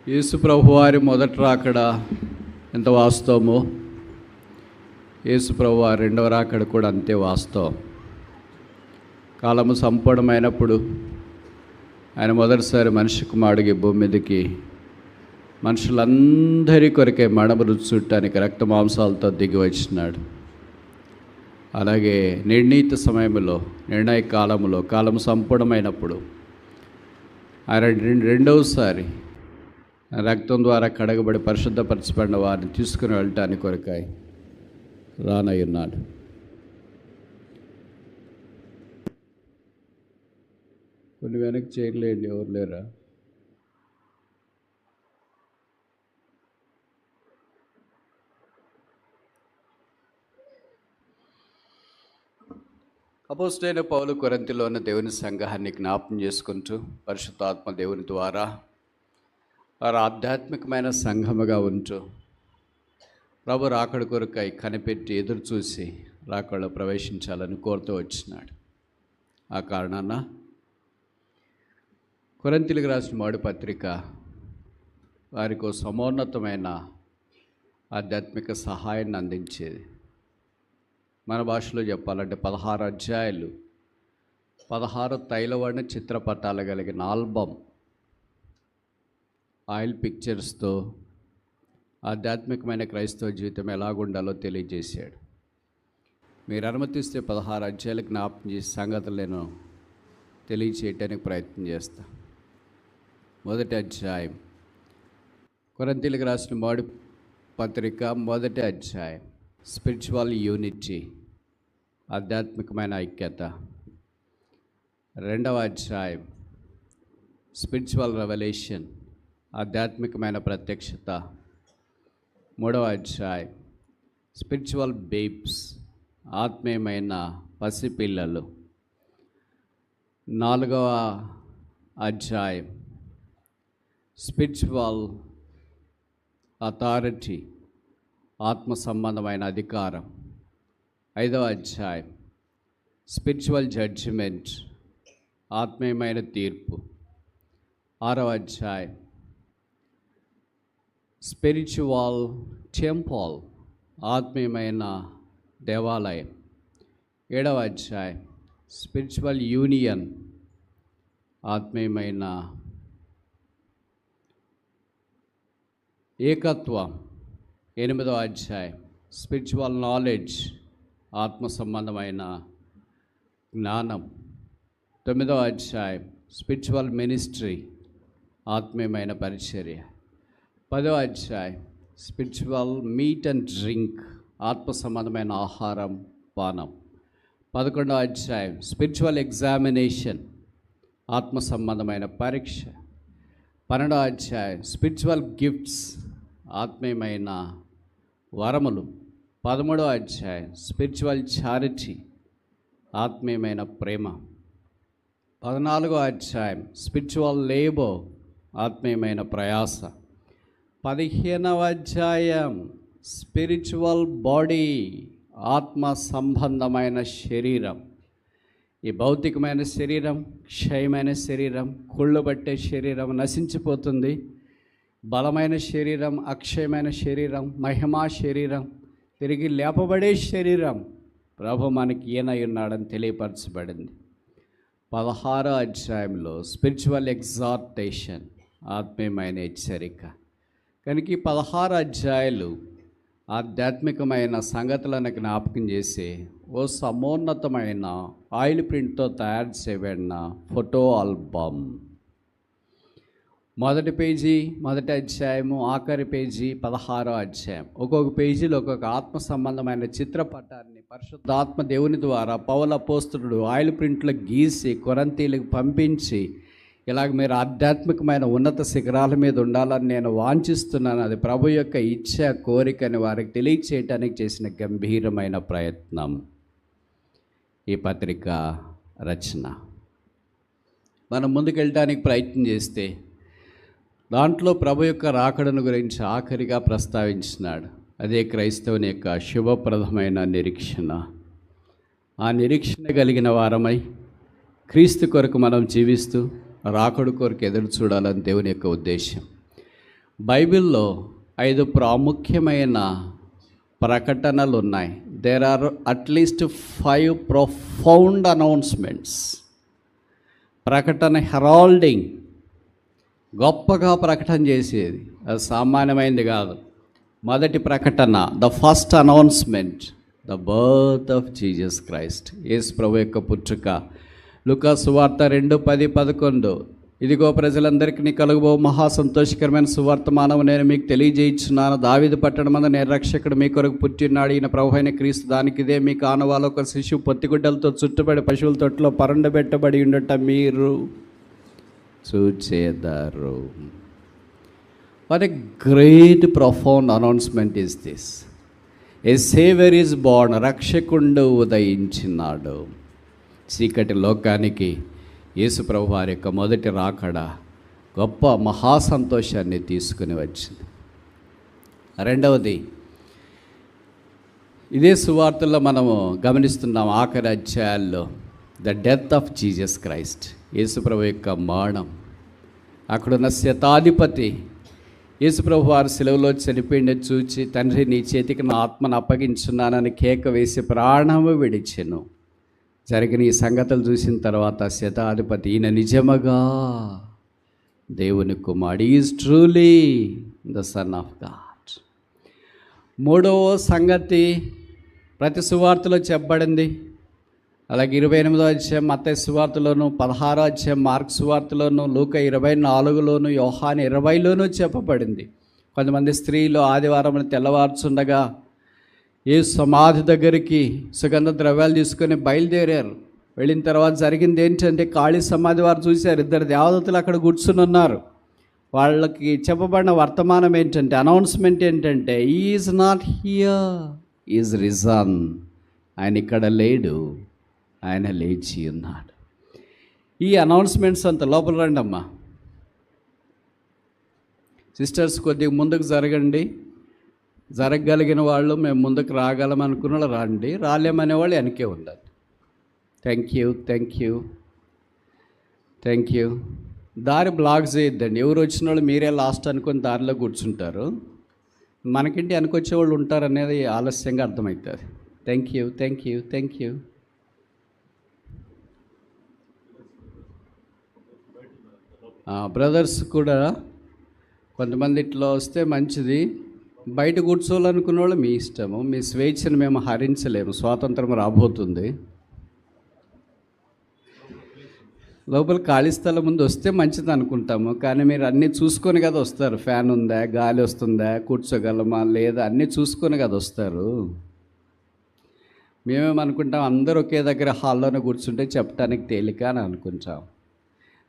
యేసు ప్రభువారి మొదటి రాకడ ఎంత వాస్తవమో యేసు ప్రభువారి రెండవ రాకడ కూడా అంతే వాస్తవం. కాలము సంపూర్ణమైనప్పుడు ఆయన మొదటిసారి మనిషి కుమారుడికి భూమి మీదకి మనుషులందరి కొరకే మడమలు చుట్టానికి రక్త మాంసాలతో దిగి వచ్చినాడు. అలాగే నిర్ణీత సమయంలో నిర్ణయ కాలంలో కాలము సంపూర్ణమైనప్పుడు ఆయన రెండవసారి రక్తం ద్వారా కడగబడి పరిశుద్ధపరచబడిన వారిని తీసుకుని వెళ్ళటానికి కొరకాయ రానయ్యున్నాడు. కొన్ని వెనక్కి చేయలేండి, ఎవరు లేరా? అపోస్తలుడైన పౌలు కొరింథీలో ఉన్న దేవుని సంఘాన్ని జ్ఞాపకం చేసుకుంటూ పరిశుద్ధాత్మ దేవుని ద్వారా వారు ఆధ్యాత్మికమైన సంఘముగా ఉంటూ ప్రభు రాకడ కొరకై కనిపెట్టి ఎదురు చూసి రాకడలో ప్రవేశించాలని కోరుతూ వచ్చినాడు. ఆ కారణాన కొరింథీయులకు రాసిన మొదటి పత్రిక వారికి సమోన్నతమైన ఆధ్యాత్మిక సహాయాన్ని అందించేది. మన భాషలో చెప్పాలంటే 16 అధ్యాయాలు 16 తైలవర్ణ చిత్రపటాలు కలిగిన ఆల్బమ్ ఆయిల్ పిక్చర్స్తో ఆధ్యాత్మికమైన క్రైస్తవ జీవితం ఎలాగుండాలో తెలియజేశాడు. మీరు అనుమతిస్తే 16 అధ్యాయాలు జ్ఞాపకం చేసే సంగతులు నేను తెలియచేయటానికి ప్రయత్నం చేస్తా. మొదటి అధ్యాయం కొరింథీయులకు రాసిన మొదటి పత్రిక మొదటి అధ్యాయం స్పిరిచువల్ యూనిటీ, ఆధ్యాత్మికమైన ఐక్యత. రెండవ అధ్యాయం స్పిరిచువల్ రెవల్యూషన్, ఆధ్యాత్మికమైన ప్రత్యక్షత. మూడవ అధ్యాయం స్పిరిచువల్ బేబ్స్, ఆత్మీయమైన పసిపిల్లలు. నాలుగవ అధ్యాయం స్పిరిచువల్ అథారిటీ, ఆత్మ సంబంధమైన అధికారం. ఐదవ అధ్యాయం స్పిరిచువల్ జడ్జిమెంట్, ఆత్మీయమైన తీర్పు. ఆరవ అధ్యాయం స్పిరిచువల్ టెంపుల్, ఆత్మీయమైన దేవాలయం. ఏడవ అధ్యాయం స్పిరిచువల్ యూనియన్, ఆత్మీయమైన ఏకత్వం. ఎనిమిదవ అధ్యాయం స్పిరిచువల్ నాలెడ్జ్, ఆత్మ సంబంధమైన జ్ఞానం. తొమ్మిదవ అధ్యాయం స్పిరిచువల్ మినిస్ట్రీ, ఆత్మీయమైన పరిచర్య. 10వ అధ్యాయం స్పిరిచువల్ మీట్ అండ్ డ్రింక్, ఆత్మ సంబంధమైన ఆహారం పానం. 11వ అధ్యాయం స్పిరిచువల్ ఎగ్జామినేషన్, ఆత్మ సంబంధమైన పరీక్ష. 12వ అధ్యాయం స్పిరిచువల్ గిఫ్ట్స్, ఆత్మీయమైన వరములు. 13వ అధ్యాయం స్పిరిచువల్ చారిటీ, ఆత్మీయమైన ప్రేమ. 14వ అధ్యాయం స్పిరిచువల్ లేబర్, ఆత్మీయమైన ప్రయాస. 15వ అధ్యాయం స్పిరిచువల్ బాడీ, ఆత్మ సంబంధమైన శరీరం. ఈ భౌతికమైన శరీరం క్షయమైన శరీరం, కుళ్ళు పట్టే శరీరం నశించిపోతుంది. బలమైన శరీరం, అక్షయమైన శరీరం, మహిమా శరీరం, తిరిగి లేపబడే శరీరం ప్రభు మనకి ఈయనై ఉన్నాడని తెలియపరచబడింది. 16వ అధ్యాయంలో స్పిరిచువల్ ఎగ్జార్టేషన్, ఆత్మీయమైన హెచ్చరిక. కనుక ఈ 16 అధ్యాయాలు ఆధ్యాత్మికమైన సంగతులను జ్ఞాపకం చేసే ఓ సమోన్నతమైన ఆయిల్ ప్రింట్తో తయారు చేయబడిన ఫోటో ఆల్బమ్. మొదటి పేజీ మొదటి అధ్యాయము, ఆఖరి పేజీ 16వ అధ్యాయం. ఒక్కొక్క పేజీలో ఒక్కొక్క ఆత్మ సంబంధమైన చిత్రపటాన్ని పరిశుద్ధాత్మ దేవుని ద్వారా పౌలు అపోస్తలుడు ఆయిల్ ప్రింట్లో గీసి కొరింథీయులకు పంపించి, ఇలాగ మీరు ఆధ్యాత్మికమైన ఉన్నత శిఖరాల మీద ఉండాలని నేను వాంఛిస్తున్నాను, అది ప్రభు యొక్క ఇచ్చ కోరికని వారికి తెలియచేయటానికి చేసిన గంభీరమైన ప్రయత్నం ఈ పత్రిక రచన. మనం ముందుకెళ్ళటానికి ప్రయత్నం చేస్తే దాంట్లో ప్రభు యొక్క రాకడను గురించి ఆఖరిగా ప్రస్తావించినాడు. అదే క్రైస్తవుని యొక్క శుభప్రదమైన నిరీక్షణ. ఆ నిరీక్షణ కలిగిన వారమై క్రీస్తు కొరకు మనం జీవిస్తూ రాకడ కొరకు ఎదురు చూడాలని దేవుని యొక్క ఉద్దేశం. బైబిల్లో 5 ప్రాముఖ్యమైన ప్రకటనలు ఉన్నాయి. There are at least 5 profound announcements. ప్రకటన హెరాల్డింగ్, గొప్పగా ప్రకటన చేసేది, అది సామాన్యమైనది కాదు. మొదటి ప్రకటన, the first announcement, the birth of Jesus Christ, Yesu ప్రభు యొక్క పుట్టుక. లూకా సువార్త 2:10-11. ఇదిగో ప్రజలందరికీ కలుగుబో మహా సంతోషకరమైన సువార్తమానం నేను మీకు తెలియజేయించున్నాను. దావీదు పట్టణమందు నేను రక్షకుడు మీ కొరకు పుట్టినాడు, ఈయన ప్రభు అయిన క్రీస్తు. దానికి ఇదే మీకు ఆనవాలు, ఒక శిశువు పొత్తిగుడ్డలతో చుట్టుబడి పశువుల తొట్టులో పరుండబెట్టబడి ఉండట మీరు చూచేదారు. What a great profound announcement is this. A saviour is born, రక్షకుండు ఉదయించినాడు. చీకటి లోకానికి యేసు ప్రభు వారి యొక్క మొదటి రాకడ గొప్ప మహాసంతోషాన్ని తీసుకుని వచ్చింది. రెండవది, ఇదే సువార్తల్లో మనము గమనిస్తున్నాం ఆఖరి అధ్యాయాల్లో, the death of Jesus Christ, Yesu ప్రభు యొక్క మరణం. అక్కడున్న శతాధిపతి యేసు ప్రభు వారు సిలువలో చనిపోయింది చూచి, తండ్రి నీ చేతికి నా ఆత్మను అప్పగించున్నానని కేక వేసి ప్రాణము విడిచెను. జరిగిన ఈ సంగతులు చూసిన తర్వాత శతాధిపతి, ఈయన నిజముగా దేవుని కుమారుడు, is truly the son of God. మూడవ సంగతి ప్రతి సువార్తలో చెప్పబడింది. అలాగే 28వ అధ్యాయం మత్తయి సువార్తలోను, 16వ అధ్యాయం మార్కు సువార్తలోను, లూకా 24లోను, యోహాను 20లోనూ చెప్పబడింది. కొంతమంది స్త్రీలు ఆదివారం తెల్లవారుచుండగా యేసు సమాధి దగ్గరికి సుగంధ ద్రవ్యాలు తీసుకొని బయలుదేరారు. వెళ్ళిన తర్వాత జరిగింది ఏంటంటే, ఖాళీ సమాధి వారు చూశారు, 2 దేవదూతలు అక్కడ కూర్చుని ఉన్నారు. వాళ్ళకి చెప్పబడిన వర్తమానం ఏంటంటే, అనౌన్స్మెంట్ ఏంటంటే, is not here, is risen. ఆయన ఇక్కడ లేడు, ఆయన లేచి ఉన్నాడు. ఈ అనౌన్స్మెంట్స్ అంత లోపల రండి అమ్మా. సిస్టర్స్ కొద్దిగా ముందుకు జరగండి. జరగగలిగిన వాళ్ళు మేము ముందుకు రాగలం అనుకున్న వాళ్ళు రండి, రాలేమనే వాళ్ళు వెనకే ఉండాలి. Thank you, thank you, thank you. దారి బ్లాక్ చేయొద్దండి. ఎవరు వచ్చిన వాళ్ళు మీరే లాస్ట్ అనుకుని దారిలో కూర్చుంటారు. మనకింటి వెనకొచ్చే వాళ్ళు ఉంటారు అనేది ఆలస్యంగా అర్థమవుతుంది. Thank you, thank you, thank you. Brothers కూడా కొంతమంది ఇట్లా వస్తే మంచిది. బయట కూర్చోవాలనుకున్న వాళ్ళు మీ ఇష్టము, మీ స్వేచ్ఛను మేము హరించలేము. స్వాతంత్రం రాబోతుంది. లోపల ఖాళీ స్థలం ముందు వస్తే మంచిది అనుకుంటాము, కానీ మీరు అన్నీ చూసుకొని కదా వస్తారు. ఫ్యాన్ ఉందా, గాలి వస్తుందా, కూర్చోగలమా లేదా, అన్నీ చూసుకొని కదా వస్తారు. మేమేమనుకుంటాం, అందరూ ఒకే దగ్గర హాల్లోనే కూర్చుంటే చెప్పడానికి తేలిక అని అనుకుంటాం.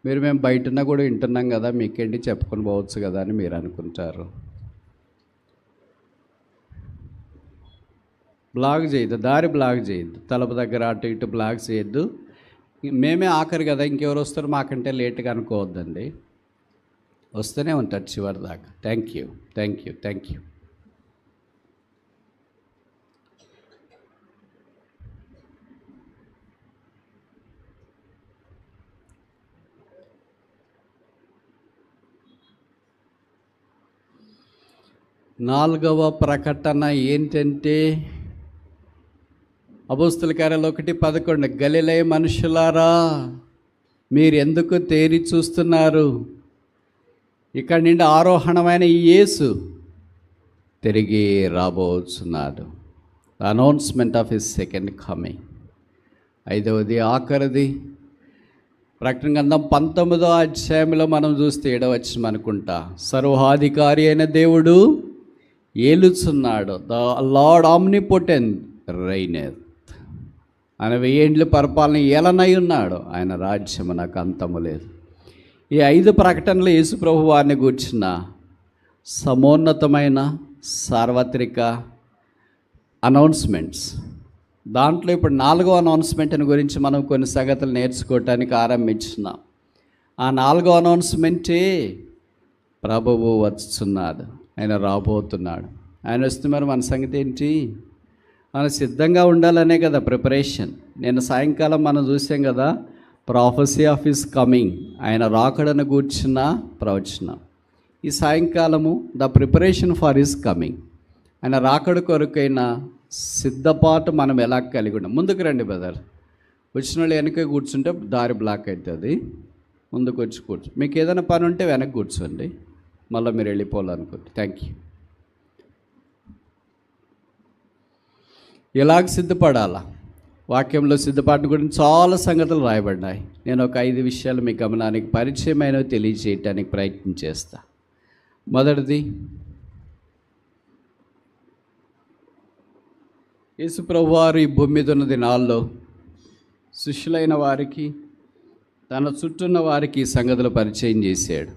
మేము బయట ఉన్నా కూడా వింటున్నాం కదా, మీకేంటి చెప్పుకొని పోవచ్చు కదా అని మీరు అనుకుంటారు. బ్లాగ్ చేయొద్దు, దారి బ్లాగ్ చేయొద్దు, తలుపు దగ్గర అటు ఇటు బ్లాగ్ చేయొద్దు. మేమే ఆఖరి కదా, ఇంకెవరు వస్తారు మాకంటే లేట్గా అనుకోవద్దండి. వస్తూనే ఉంటారు చివరి దాకా. Thank you, thank you, thank you. నాలుగవ ప్రకటన ఏంటంటే, అపోస్తల కార్యాలు 1:11, గలిలయ మనుషులారా మీరు ఎందుకు తేరి చూస్తున్నారు? ఇక్కడి నుండి ఆరోహణమైన ఈ యేసు తిరిగి రాబోతున్నాడు. Announcement of his second coming. ఐదవది ఆఖరిది ప్రకటన గ్రంథం 19వ అధ్యాయంలో మనం చూస్తే 7వ వచనం అనుకుంటా, సర్వాధికారి అయిన దేవుడు ఏలుచున్నాడు. The Lord omnipotent reigneth. ఆయన 1000 ఏండ్ల పరిపాలన ఏలనై ఉన్నాడు. ఆయన రాజ్యము నాకు అంతము లేదు. ఈ 5 ప్రకటనలు యేసు ప్రభు వారిని గూర్చిన సమోన్నతమైన సార్వత్రిక అనౌన్స్మెంట్స్. దాంట్లో ఇప్పుడు 4వ అనౌన్స్మెంట్ని గురించి మనం కొన్ని సంగతులు నేర్చుకోవటానికి ఆరంభించున్నాం. ఆ 4వ అనౌన్స్మెంటే ప్రభువు వచ్చుచున్నాడు, ఆయన రాబోతున్నాడు. ఆయన వస్తే మరి మన సంగతి ఏంటి? మనం సిద్ధంగా ఉండాలనే కదా ప్రిపరేషన్. నేను సాయంకాలం మనం చూసాం కదా, ప్రాఫెసీ ఆఫ్ హిస్ కమింగ్, ఆయన రాకడను గూర్చిన ప్రవచనం. ఈ సాయంకాలము the preparation for his coming, ఆయన రాకడ కొరకైన సిద్ధపాటు మనం ఎలా కలిగి ఉన్నాం. ముందుకు రండి బ్రదర్. వచ్చిన వాళ్ళు వెనక కూర్చుంటే దారి బ్లాక్ అవుతుంది. ముందుకు వచ్చి కూర్చో. మీకు ఏదైనా పని ఉంటే వెనక్కి కూర్చోండి, మళ్ళీ మీరు వెళ్ళిపోవాలనుకోండి. Thank you. ఎలాగ సిద్ధపడాలా? వాక్యంలో సిద్ధపాటు గురించి చాలా సంగతులు రాయబడ్డాయి. నేను ఒక 5 విషయాలు మీ గమనానికి పరిచయమైనవి తెలియజేయటానికి ప్రయత్నం చేస్తా. మొదటిది, యేసు ప్రభువారు ఈ భూమి మీద ఉన్న దినాల్లో శిష్యులైన వారికి, తన చుట్టూన్న వారికి ఈ సంగతులు పరిచయం చేశాడు.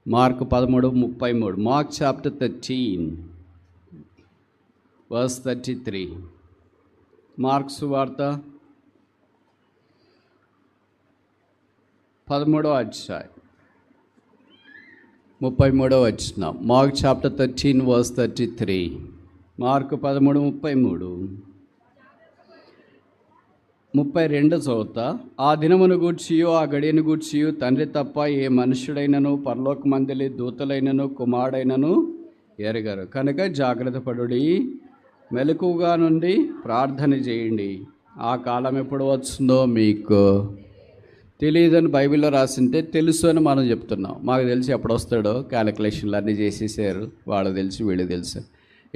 Mark 13:33, mark chapter 13 verse 33. Mark సువార్త 13వ అధ్యాయం 33వ వచనం. Mark chapter 13 verse 33. మార్కు 13:33. 32 చదువుతా. ఆ దినమును గూర్చియు ఆ గడియను గూర్చియు తండ్రి తప్ప ఏ మనుష్యుడైనను పరలోకమందలి దూతలైనను కుమారుడైనను ఎరగరు. కనుక జాగ్రత్త పడుడి, మెలకుగా నుండి ప్రార్థన చేయండి. ఆ కాలం ఎప్పుడు వస్తుందో మీకు తెలియదని బైబిల్లో రాసింటే తెలుసు అని మనం చెప్తున్నాం. మాకు తెలిసి ఎప్పుడు వస్తాడో క్యాలిక్యులేషన్లు అన్నీ చేసేసారు. వాళ్ళు తెలిసి వీళ్ళు తెలుసు.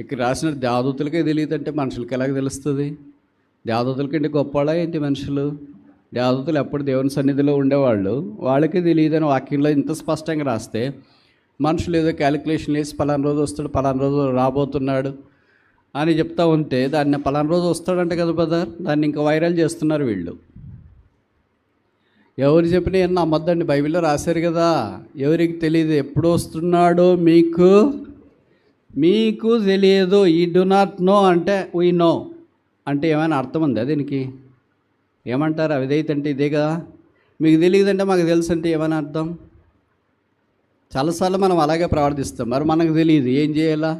ఇక్కడ రాసిన దేవదూతలకే తెలియదంటే మనుషులకి ఎలాగ తెలుస్తుంది? దేవదూతల కంటే గొప్పవాళ్ళ ఏంటి మనుషులు? దేవదూతలు ఎప్పుడు దేవుని సన్నిధిలో ఉండేవాళ్ళు, వాళ్ళకి తెలియదని వాక్యంలో ఇంత స్పష్టంగా రాస్తే మనుషులు ఏదో క్యాలిక్యులేషన్ వేసి పలానా రోజు వస్తాడు, పలానా రోజు రాబోతున్నాడు అని చెప్తా ఉంటే దాన్ని పలానా రోజు వస్తాడంటే కదా బ్రదర్, దాన్ని ఇంకా వైరల్ చేస్తున్నారు వీళ్ళు. ఎవరు చెప్పినా ఎన్న అమ్మద్దండి, బైబిల్లో రాశారు కదా. ఎవరికి తెలియదు ఎప్పుడు వస్తున్నాడో మీకు తెలియదు. ఈ డు నాట్ నో అంటే వీ నో అంటే ఏమైనా అర్థం ఉందా దీనికి? ఏమంటారు? అవిధేయత అంటే ఇదే కదా. మీకు తెలియదంటే మాకు తెలుసు అంటే ఏమైనా అర్థం? చాలాసార్లు మనం అలాగే ప్రవర్తిస్తాం. మరి మనకు తెలియదు, ఏం చేయాలా?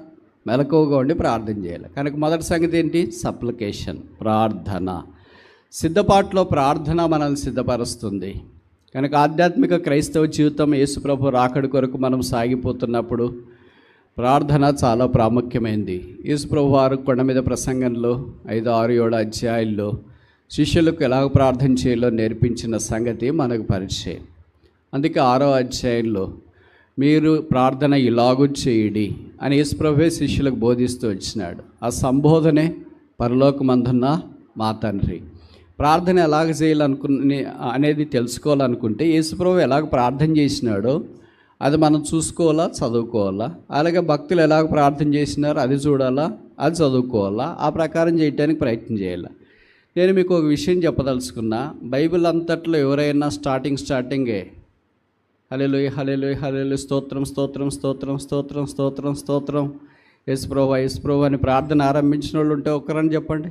మెలకువగా ఉండి ప్రార్థన చేయాలి. కనుక మొదటి సంగతి ఏంటి? సప్లికేషన్, ప్రార్థన. సిద్ధపాటులో ప్రార్థన మనల్ని సిద్ధపరుస్తుంది. కనుక ఆధ్యాత్మిక క్రైస్తవ జీవితం యేసుప్రభు రాకడి కొరకు మనం సాగిపోతున్నప్పుడు ప్రార్థన చాలా ప్రాముఖ్యమైంది. యేసుప్రభు వారు కొండ మీద ప్రసంగంలో 5, 6, 7 అధ్యాయాల్లో శిష్యులకు ఎలాగ ప్రార్థన చేయాలో నేర్పించిన సంగతి మనకు పరిచయం. అందుకే 6వ అధ్యాయంలో మీరు ప్రార్థన ఇలాగూ చేయుడి అని యేసుప్రభువే శిష్యులకు బోధిస్తూ వచ్చినాడు. ఆ సంబోధనే పరలోకమందున్న మా తండ్రి. ప్రార్థన ఎలాగ అనేది తెలుసుకోవాలనుకుంటే యేసుప్రభు ఎలాగ ప్రార్థన చేసినాడో అది మనం చూసుకోవాలా, చదువుకోవాలా. అలాగే భక్తులు ఎలాగ ప్రార్థన చేసినారో అది చూడాలా, అది చదువుకోవాలా. ఆ ప్రకారం చేయడానికి ప్రయత్నం చేయాలి. నేను మీకు ఒక విషయం చెప్పదలుచుకున్నా. బైబిల్ అంతట్లో ఎవరైనా స్టార్టింగే హల్లెలూయా హల్లెలూయా హల్లెలూయా స్తోత్రం స్తోత్రం స్తోత్రం స్తోత్రం స్తోత్రం స్తోత్రం యేసుప్రభు అని ప్రార్థన ఆరంభించిన వాళ్ళు ఉంటే ఒక్కరని చెప్పండి.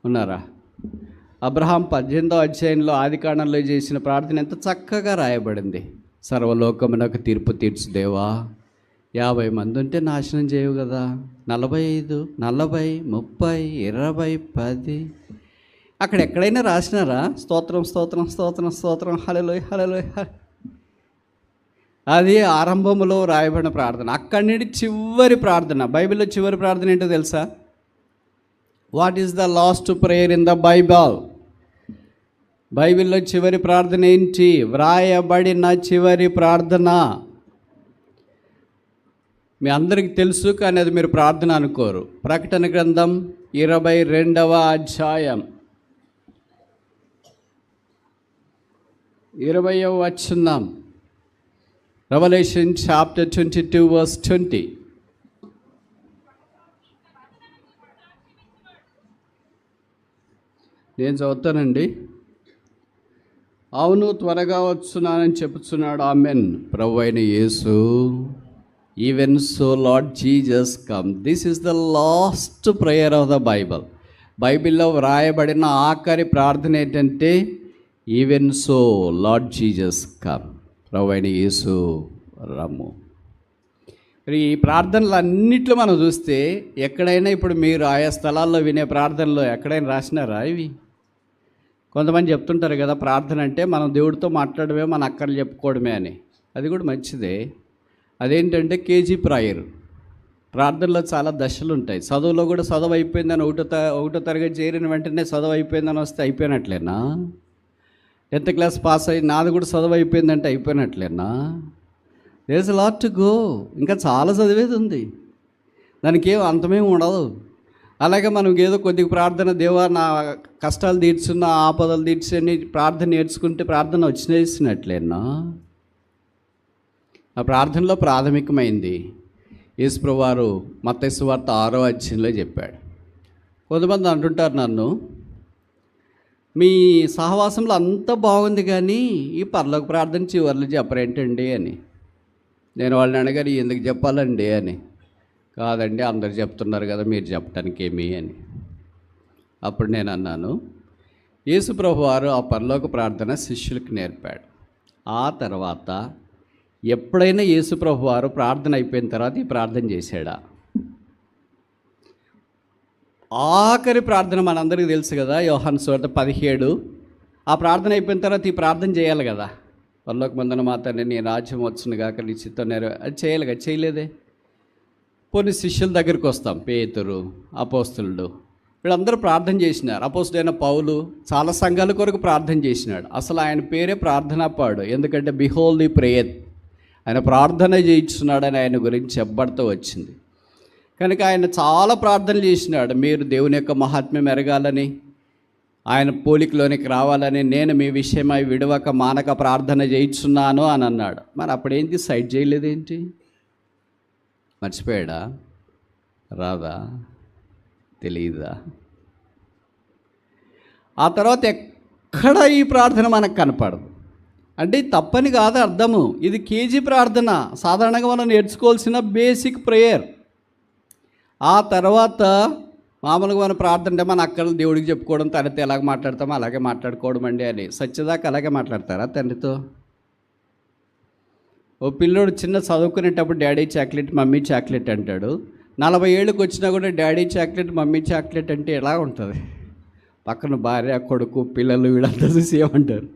ఉన్నారా? అబ్రహాం 18వ అధ్యాయంలో ఆదికాండంలో చేసిన ప్రార్థన ఎంత చక్కగా రాయబడింది. సర్వలోకమునకు తీర్పు తీర్చు దేవా, 50 మంది ఉంటే నాశనం చేయవు కదా. 45, 40, 30, 20, 10 అక్కడ ఎక్కడైనా రాసినారా? స్తోత్రం స్తోత్రం స్తోత్రం స్తోత్రం హల్లెలూయా హల్లెలూయా. అది ఆరంభంలో రాయబడిన ప్రార్థన. అక్కడి నుండి చివరి ప్రార్థన. బైబిల్లో చివరి ప్రార్థన ఏంటో తెలుసా? What is the last prayer in the Bible? బైబిల్లో చివరి ప్రార్థన ఏంటి? వ్రాయబడిన చివరి ప్రార్థన. మీ అందరికీ తెలుసు, కానీ అది మీరు ప్రార్థన అనుకోరు. ప్రకటన గ్రంథం 22వ అధ్యాయం 20వ వచనం. Revelation chapter 22 verse 20. నేను చదువుతానండి. అవును, త్వరగా వస్తున్నానని చెప్పుచున్నాడు. ఆమెన్. ప్రభు అయిన Yesu, even so lord Jesus come. This is the last prayer of the Bible. బైబిల్లో వ్రాయబడిన ఆఖరి ప్రార్థన ఏంటంటే ఈవెన్ సో లార్డ్ జీసస్ కమ్. ప్రభు అయిన యేసు రమ్ము. ఈ ప్రార్థనలు అన్నిట్లో మనం చూస్తే ఎక్కడైనా ఇప్పుడు మీరు ఆయా స్థలాల్లో వినే ప్రార్థనలో ఎక్కడైనా రాసినారా? ఇవి కొంతమంది చెప్తుంటారు కదా, ప్రార్థన అంటే మనం దేవుడితో మాట్లాడమే, మన అక్కర్లు చెప్పుకోవడమే అని. అది కూడా మంచిదే. అదేంటంటే కేజీ ప్రాయర్. ప్రార్థనలో చాలా దశలు ఉంటాయి. చదువులో కూడా చదువు అయిపోయిందని ఒకటో తరగతి చేరిన వెంటనే చదువు అయిపోయిందని వస్తే అయిపోయినట్లేనా? 10th క్లాస్ పాస్ అయ్యి నాది కూడా చదువు అయిపోయిందంటే అయిపోయినట్లేనా? There is lot to go. ఇంకా చాలా చదివేది ఉంది, దానికి ఏం అంతమేమి ఉండదు. అలాగే మనం ఏదో కొద్దిగా ప్రార్థన, దేవా నా కష్టాలు తీర్చున్న, ఆపదలు తీర్చని ప్రార్థన నేర్చుకుంటే ప్రార్థన వచ్చినేసినట్లేనా? ఆ ప్రార్థనలో ప్రాథమికమైంది యేసుప్రభువు వారు మత్తయి సువార్త 6వ అధ్యాయంలో చెప్పాడు. కొంతమంది అంటుంటారు నన్ను, మీ సహవాసంలో అంతా బాగుంది కానీ ఈ పరలోక ప్రార్థన చివర్లు చెప్పరేంటండి అని. నేను వాళ్ళని అడగారు, ఎందుకు చెప్పాలండి అని. కాదండి అందరు చెప్తున్నారు కదా, మీరు చెప్పడానికి ఏమి అని. అప్పుడు నేను అన్నాను, యేసుప్రభువు వారు ఆ పరలోక ప్రార్థన శిష్యులకు నేర్పాడు. ఆ తర్వాత ఎప్పుడైనా యేసుప్రభువు వారు ప్రార్థన అయిపోయిన తర్వాత ఈ ప్రార్థన చేశాడా? ఆఖరి ప్రార్థన మనందరికీ తెలుసు కదా, యోహాను సువార్త 17. ఆ ప్రార్థన అయిపోయిన తర్వాత ఈ ప్రార్థన చేయాలి కదా, పరలోకమందున మా తండ్రి నీ రాజ్యం వచ్చును గాక నీ చిత్తం అది చేయాలి కదా, చేయలేదే. పోనీ శిష్యుల దగ్గరికి వస్తాం, పేతురు, అపోస్తులుడు, వీళ్ళందరూ ప్రార్థన చేసినారు. అపోస్తుడైన పౌలు చాలా సంఘాల కొరకు ప్రార్థన చేసినాడు. అసలు ఆయన పేరే ప్రార్థనా పాడు, ఎందుకంటే బిహోల్డ్ ది ప్రేయర్, ఆయన ప్రార్థన చేయించున్నాడని ఆయన గురించి చెప్పబడుతూ వచ్చింది. కనుక ఆయన చాలా ప్రార్థనలు చేసినాడు. మీరు దేవుని యొక్క మహాత్మ్యం ఎరగాలని, ఆయన పోలికలోనికి రావాలని, నేను మీ విషయమై విడవక మానక ప్రార్థన చేయించున్నాను అని అన్నాడు. మరి అప్పుడేంటి సైడ్ చేయలేదేంటి? మర్చిపోయాడా? రాదా? తెలియదా? ఆ తర్వాత ఎక్కడ ఈ ప్రార్థన మనకు కనపడదు. అంటే తప్పని కాదు అర్థము, ఇది కేజీ ప్రార్థన, సాధారణంగా మనం నేర్చుకోవాల్సిన బేసిక్ ప్రేయర్. ఆ తర్వాత మామూలుగా మన ప్రార్థన అంటే మన అక్కలు దేవుడికి చెప్పుకోవడం, తండ్రితో ఎలాగ మాట్లాడతామో అలాగే మాట్లాడుకోవడం అండి అని. సత్యదాకా అలాగే మాట్లాడతారా తండ్రితో? ఓ పిల్లోడు చిన్న చదువుకునేటప్పుడు డాడీ చాక్లెట్ మమ్మీ చాక్లెట్ అంటాడు. 40 ఏళ్ళకి వచ్చినా కూడా డాడీ చాక్లెట్ మమ్మీ చాక్లెట్ అంటే ఎలా ఉంటుంది? పక్కన భార్య, కొడుకు, పిల్లలు వీళ్ళంతా చూసి ఏమంటారు?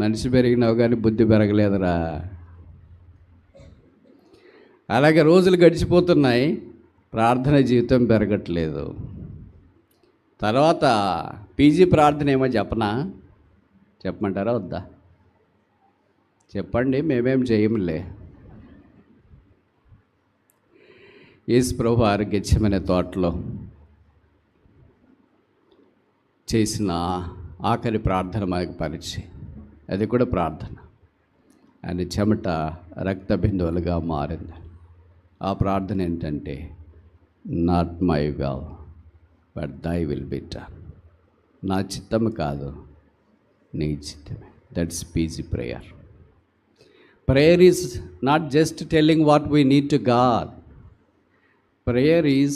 మనిషి పెరిగినావు కానీ బుద్ధి పెరగలేదురా. అలాగే రోజులు గడిచిపోతున్నాయి, ప్రార్థన జీవితం పెరగట్లేదు. తర్వాత పీజీ ప్రార్థన ఏమో చెప్పమంటారా వద్దా? చెప్పండి, మేమేం చేయములే. యేసుప్రభువు వారు గెత్సేమనే తోటలో చేసిన ఆఖరి ప్రార్థన మనకు పరిచయం. అది కూడా ప్రార్థన. ఆయన చెమట రక్త బిందువులుగా మారింది. ఆ ప్రార్థన ఏంటంటే, not my will but thy will be done. నా చిత్తము కాదు, నీ చిత్తమే. That's PG prayer. Prayer is not just telling what we need to God. Prayer is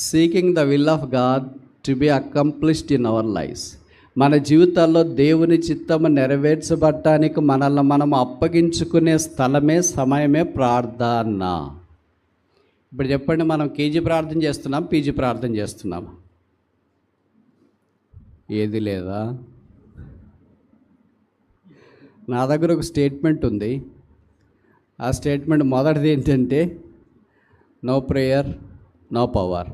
seeking the will of God to be accomplished in our lives. మన జీవితాల్లో దేవుని చిత్తము నెరవేర్చబడటానికి మనల్ని మనం అప్పగించుకునే స్థలమే, సమయమే ప్రార్థన. ఇప్పుడు చెప్పండి, మనం కేజీ ప్రార్థన చేస్తున్నాం, పీజీ ప్రార్థన చేస్తున్నాం? ఏది లేదా? నా దగ్గర ఒక స్టేట్మెంట్ ఉంది. ఆ స్టేట్మెంట్ మొదటిది ఏంటంటే, నో ప్రేయర్ నో పవర్.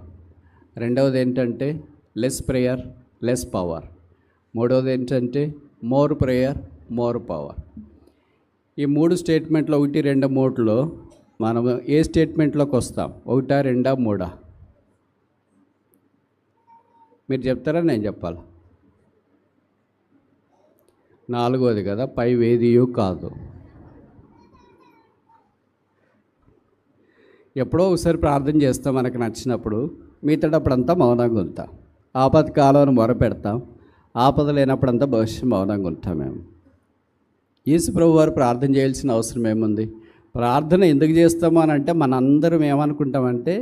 రెండవది ఏంటంటే, లెస్ ప్రేయర్ లెస్ పవర్. మూడవది ఏంటంటే, మోర్ ప్రేయర్ మోర్ పవర్. ఈ 3 స్టేట్మెంట్లో 1, 2, 3లో మనం ఏ స్టేట్మెంట్లోకి వస్తాం? 1, 2, 3? మీరు చెప్తారా నేను చెప్పాలా? 4వది కదా, పై వేదియు కాదు. ఎప్పుడో ఒకసారి ప్రార్థన చేస్తాం మనకు నచ్చినప్పుడు, మిగతాటప్పుడంతా మౌనంగా ఉంటాం. ఆపత్కాలంలో మొరపెడతాం, ఆపద లేనప్పుడంతా భవిష్యత్తు మౌనంగా ఉంటాం. మేము యేసుప్రభువు వారు ప్రార్థన చేయాల్సిన అవసరం ఏముంది? ప్రార్థన ఎందుకు చేస్తాము అని అంటే, మనందరం ఏమనుకుంటామంటే,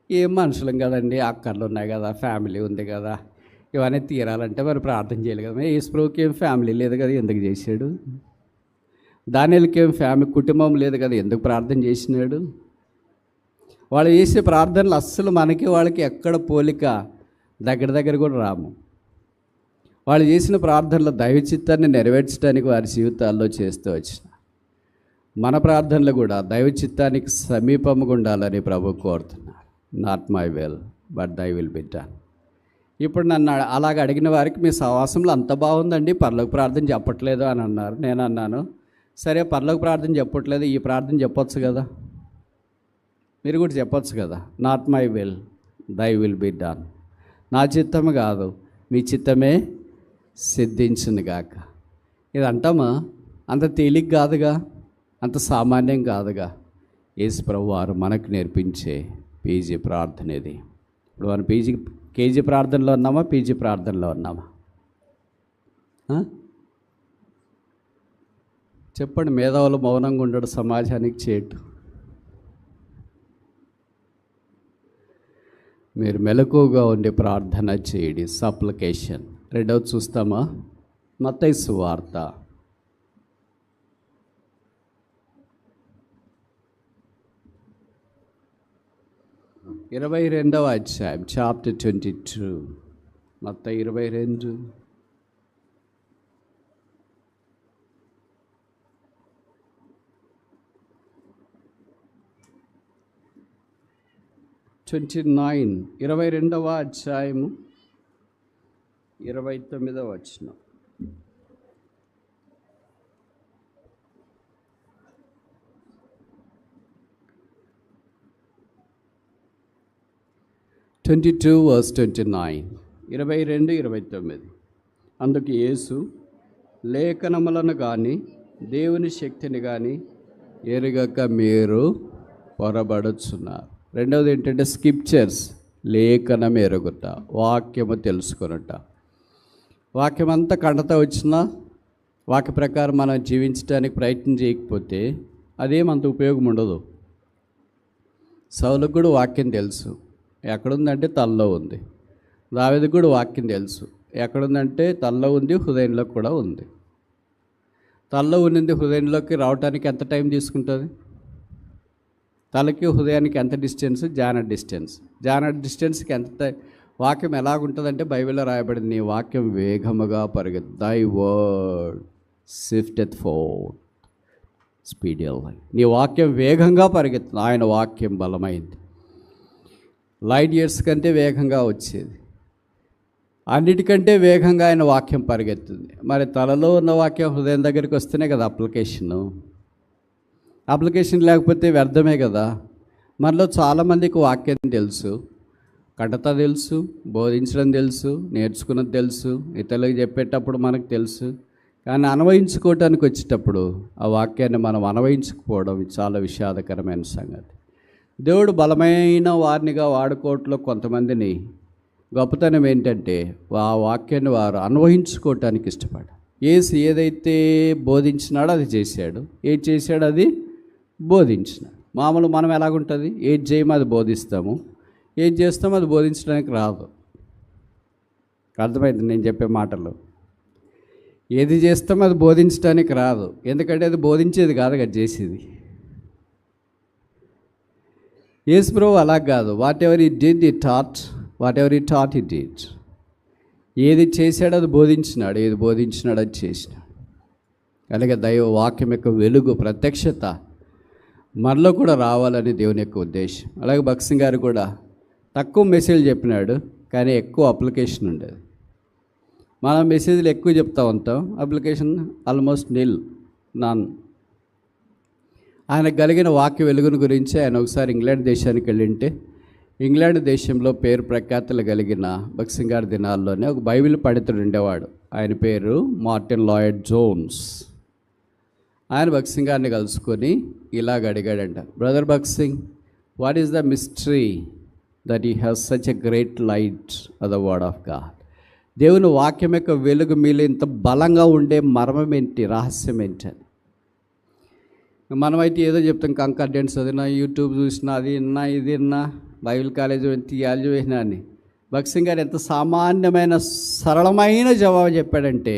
ఏం మనుషులం కదండి, అక్కర్లు ఉన్నాయి కదా, ఫ్యామిలీ ఉంది కదా, ఇవన్నీ తీరాలంటే మరి ప్రార్థన చేయాలి కదా. యేసుప్రభుకి ఏం ఫ్యామిలీ లేదు కదా, ఎందుకు చేశాడు? దానియేలుకి ఏం కుటుంబం లేదు కదా, ఎందుకు ప్రార్థన చేసినాడు? వాళ్ళు చేసే ప్రార్థనలు అస్సలు మనకి వాళ్ళకి ఎక్కడ పోలిక దగ్గర కూడా రాము. వాళ్ళు చేసిన ప్రార్థనలో దైవ చిత్తాన్ని నెరవేర్చడానికి వారి జీవితాల్లో చేస్తూ వచ్చిన మన ప్రార్థనలు కూడా దైవ చిత్తానికి సమీపంగా ఉండాలని ప్రభు కోరుతున్నారు. Not my will but thy will be done. ఇప్పుడు నన్ను అలాగ అడిగిన వారికి మీ సహవాసంలో అంత బాగుందండి, పరలోక ప్రార్థన చెప్పట్లేదు అని అన్నారు. నేను అన్నాను, సరే పరలోక ప్రార్థన చెప్పట్లేదు, ఈ ప్రార్థన చెప్పొచ్చు కదా, మీరు కూడా చెప్పొచ్చు కదా. Not my will thy will be done. నా చిత్తము కాదు మీ చిత్తమే సిద్ధించును గాక. ఇది అంటామా? అంత తేలిక కాదుగా, అంత సామాన్యం కాదుగా. యేసు ప్రభు వారు మనకు నేర్పించే పీజీ ప్రార్థన ఇది. ఇప్పుడు మనం కేజీ ప్రార్థనలో ఉన్నామా, పీజీ ప్రార్థనలో ఉన్నామా? చెప్పండి. మేధావులు మౌనంగా ఉండడు, సమాజానికి చేటు. మీరు మెలకువగా ఉండి ప్రార్థన చేయండి, సప్లికేషన్. రెండవది చూస్తామా? మత్తయి సువార్త 22వ అధ్యాయం, చాప్టర్ 22. మత్తయి 22. (29) 22వ అధ్యాయము 29వ వచనం. (22 verse 29). 22:29. అందుకు యేసు, లేఖనములను కానీ దేవుని శక్తిని కానీ ఎరుగక మీరు పొరబడుచున్నారు. రెండవది ఏంటంటే స్క్రిప్చర్స్, లేఖనం ఎరుగుట, వాక్యము తెలుసుకొనుట. వాక్యం అంతా కండత వచ్చినా వాక్య ప్రకారం మనం జీవించడానికి ప్రయత్నం చేయకపోతే అదేమంత ఉపయోగం ఉండదు. సౌలుకు కూడా వాక్యం తెలుసు, ఎక్కడుందంటే తలలో ఉంది. దావీదుకు కూడా వాక్యం తెలుసు, ఎక్కడుందంటే తలలో ఉంది, హృదయంలో కూడా ఉంది. తలలో ఉన్నది హృదయంలోకి రావడానికి ఎంత టైం తీసుకుంటుంది? తలకి హృదయానికి ఎంత డిస్టెన్స్? జానర్ డిస్టెన్స్కి ఎంత వాక్యం ఎలాగుంటుందంటే బైబిల్లో రాయబడింది, నీ వాక్యం వేగముగా పరిగెత్తు, దై వర్డ్ స్విఫ్టెత్ ఫోర్త్ స్పీడియల్లీ. నీ వాక్యం వేగంగా పరిగెత్తుంది. ఆయన వాక్యం బలమైంది, లైట్ ఇయర్స్ కంటే వేగంగా వచ్చేది, అన్నిటికంటే వేగంగా ఆయన వాక్యం పరిగెత్తుంది. మరి తలలో ఉన్న వాక్యం హృదయం దగ్గరికి వస్తేనే కదా అప్లికేషన్ లేకపోతే వ్యర్థమే కదా. మనలో చాలామందికి వాక్యం తెలుసు, కడత తెలుసు, బోధించడం తెలుసు, నేర్చుకున్నది తెలుసు, ఇతరులకు చెప్పేటప్పుడు మనకు తెలుసు. కానీ అన్వయించుకోవటానికి వచ్చేటప్పుడు ఆ వాక్యాన్ని మనం అన్వయించుకోవడం చాలా విషాదకరమైన సంగతి. దేవుడు బలమైన వారినిగా వాడుకోవట్లో కొంతమందిని గొప్పతనం ఏంటంటే ఆ వాక్యాన్ని వారు అన్వయించుకోవటానికి ఇష్టపడ. యేసు ఏదైతే బోధించినాడో అది చేశాడు, ఏది చేశాడో అది బోధించినాడు. మామూలు మనం ఎలాగుంటుంది, ఏది చేయమో అది బోధిస్తాము, ఏది చేస్తామో అది బోధించడానికి రాదు. అర్థమైంది నేను చెప్పే మాటలు? ఏది చేస్తామో అది బోధించడానికి రాదు, ఎందుకంటే అది బోధించేది కాదు కదా చేసేది. యేసు ప్రభు అలా కాదు. వాట్ ఎవర్ ఈ డిడ్ ఈ టాట్, ఈ డిడ్. ఏది చేశాడో అది బోధించినాడు, ఏది బోధించినాడు అది చేసినాడు. అలాగే దైవ వాక్యం యొక్క వెలుగు, ప్రత్యక్షత మనలో కూడా రావాలని దేవుని యొక్క ఉద్దేశం. అలాగే భక్సింగ్ గారు కూడా తక్కువ మెసేజ్ చెప్పినాడు, కానీ ఎక్కువ అప్లికేషన్ ఉండేది. మనం మెసేజ్లు ఎక్కువ చెప్తా ఉంటాం, అప్లికేషన్ ఆల్మోస్ట్ నాన్. ఆయన కలిగిన వాక్య వెలుగుని గురించి ఆయన ఒకసారి ఇంగ్లాండ్ దేశానికి వెళ్ళింటే, ఇంగ్లాండ్ దేశంలో పేరు ప్రఖ్యాతులు కలిగిన భక్సింగ్ గారి దినాల్లోనే ఒక బైబిల్ పండితుడు ఉండేవాడు. ఆయన పేరు మార్టిన్ లాయిడ్ జోన్స్. ఆయన భక్సింగ్ గారిని కలుసుకొని ఇలాగ అడిగాడంట, brother భక్సింగ్, what is the mystery that you have such a great light of the word of God? దేవుని వాక్యం యొక్క వెలుగు మీలో ఇంత బలంగా ఉండే మర్మం ఏంటి, రహస్యం ఏంటని. మనమైతే ఏదో చెప్తాం, కంకర్డెన్స్ చదివినా, యూట్యూబ్ చూసినా, అది విన్నా, ఇది విన్నా, బైబిల్ కాలేజ్ థియాలజీ వేసినా అని. భక్సింగ్ గారు ఎంత సామాన్యమైన సరళమైన జవాబు చెప్పాడంటే,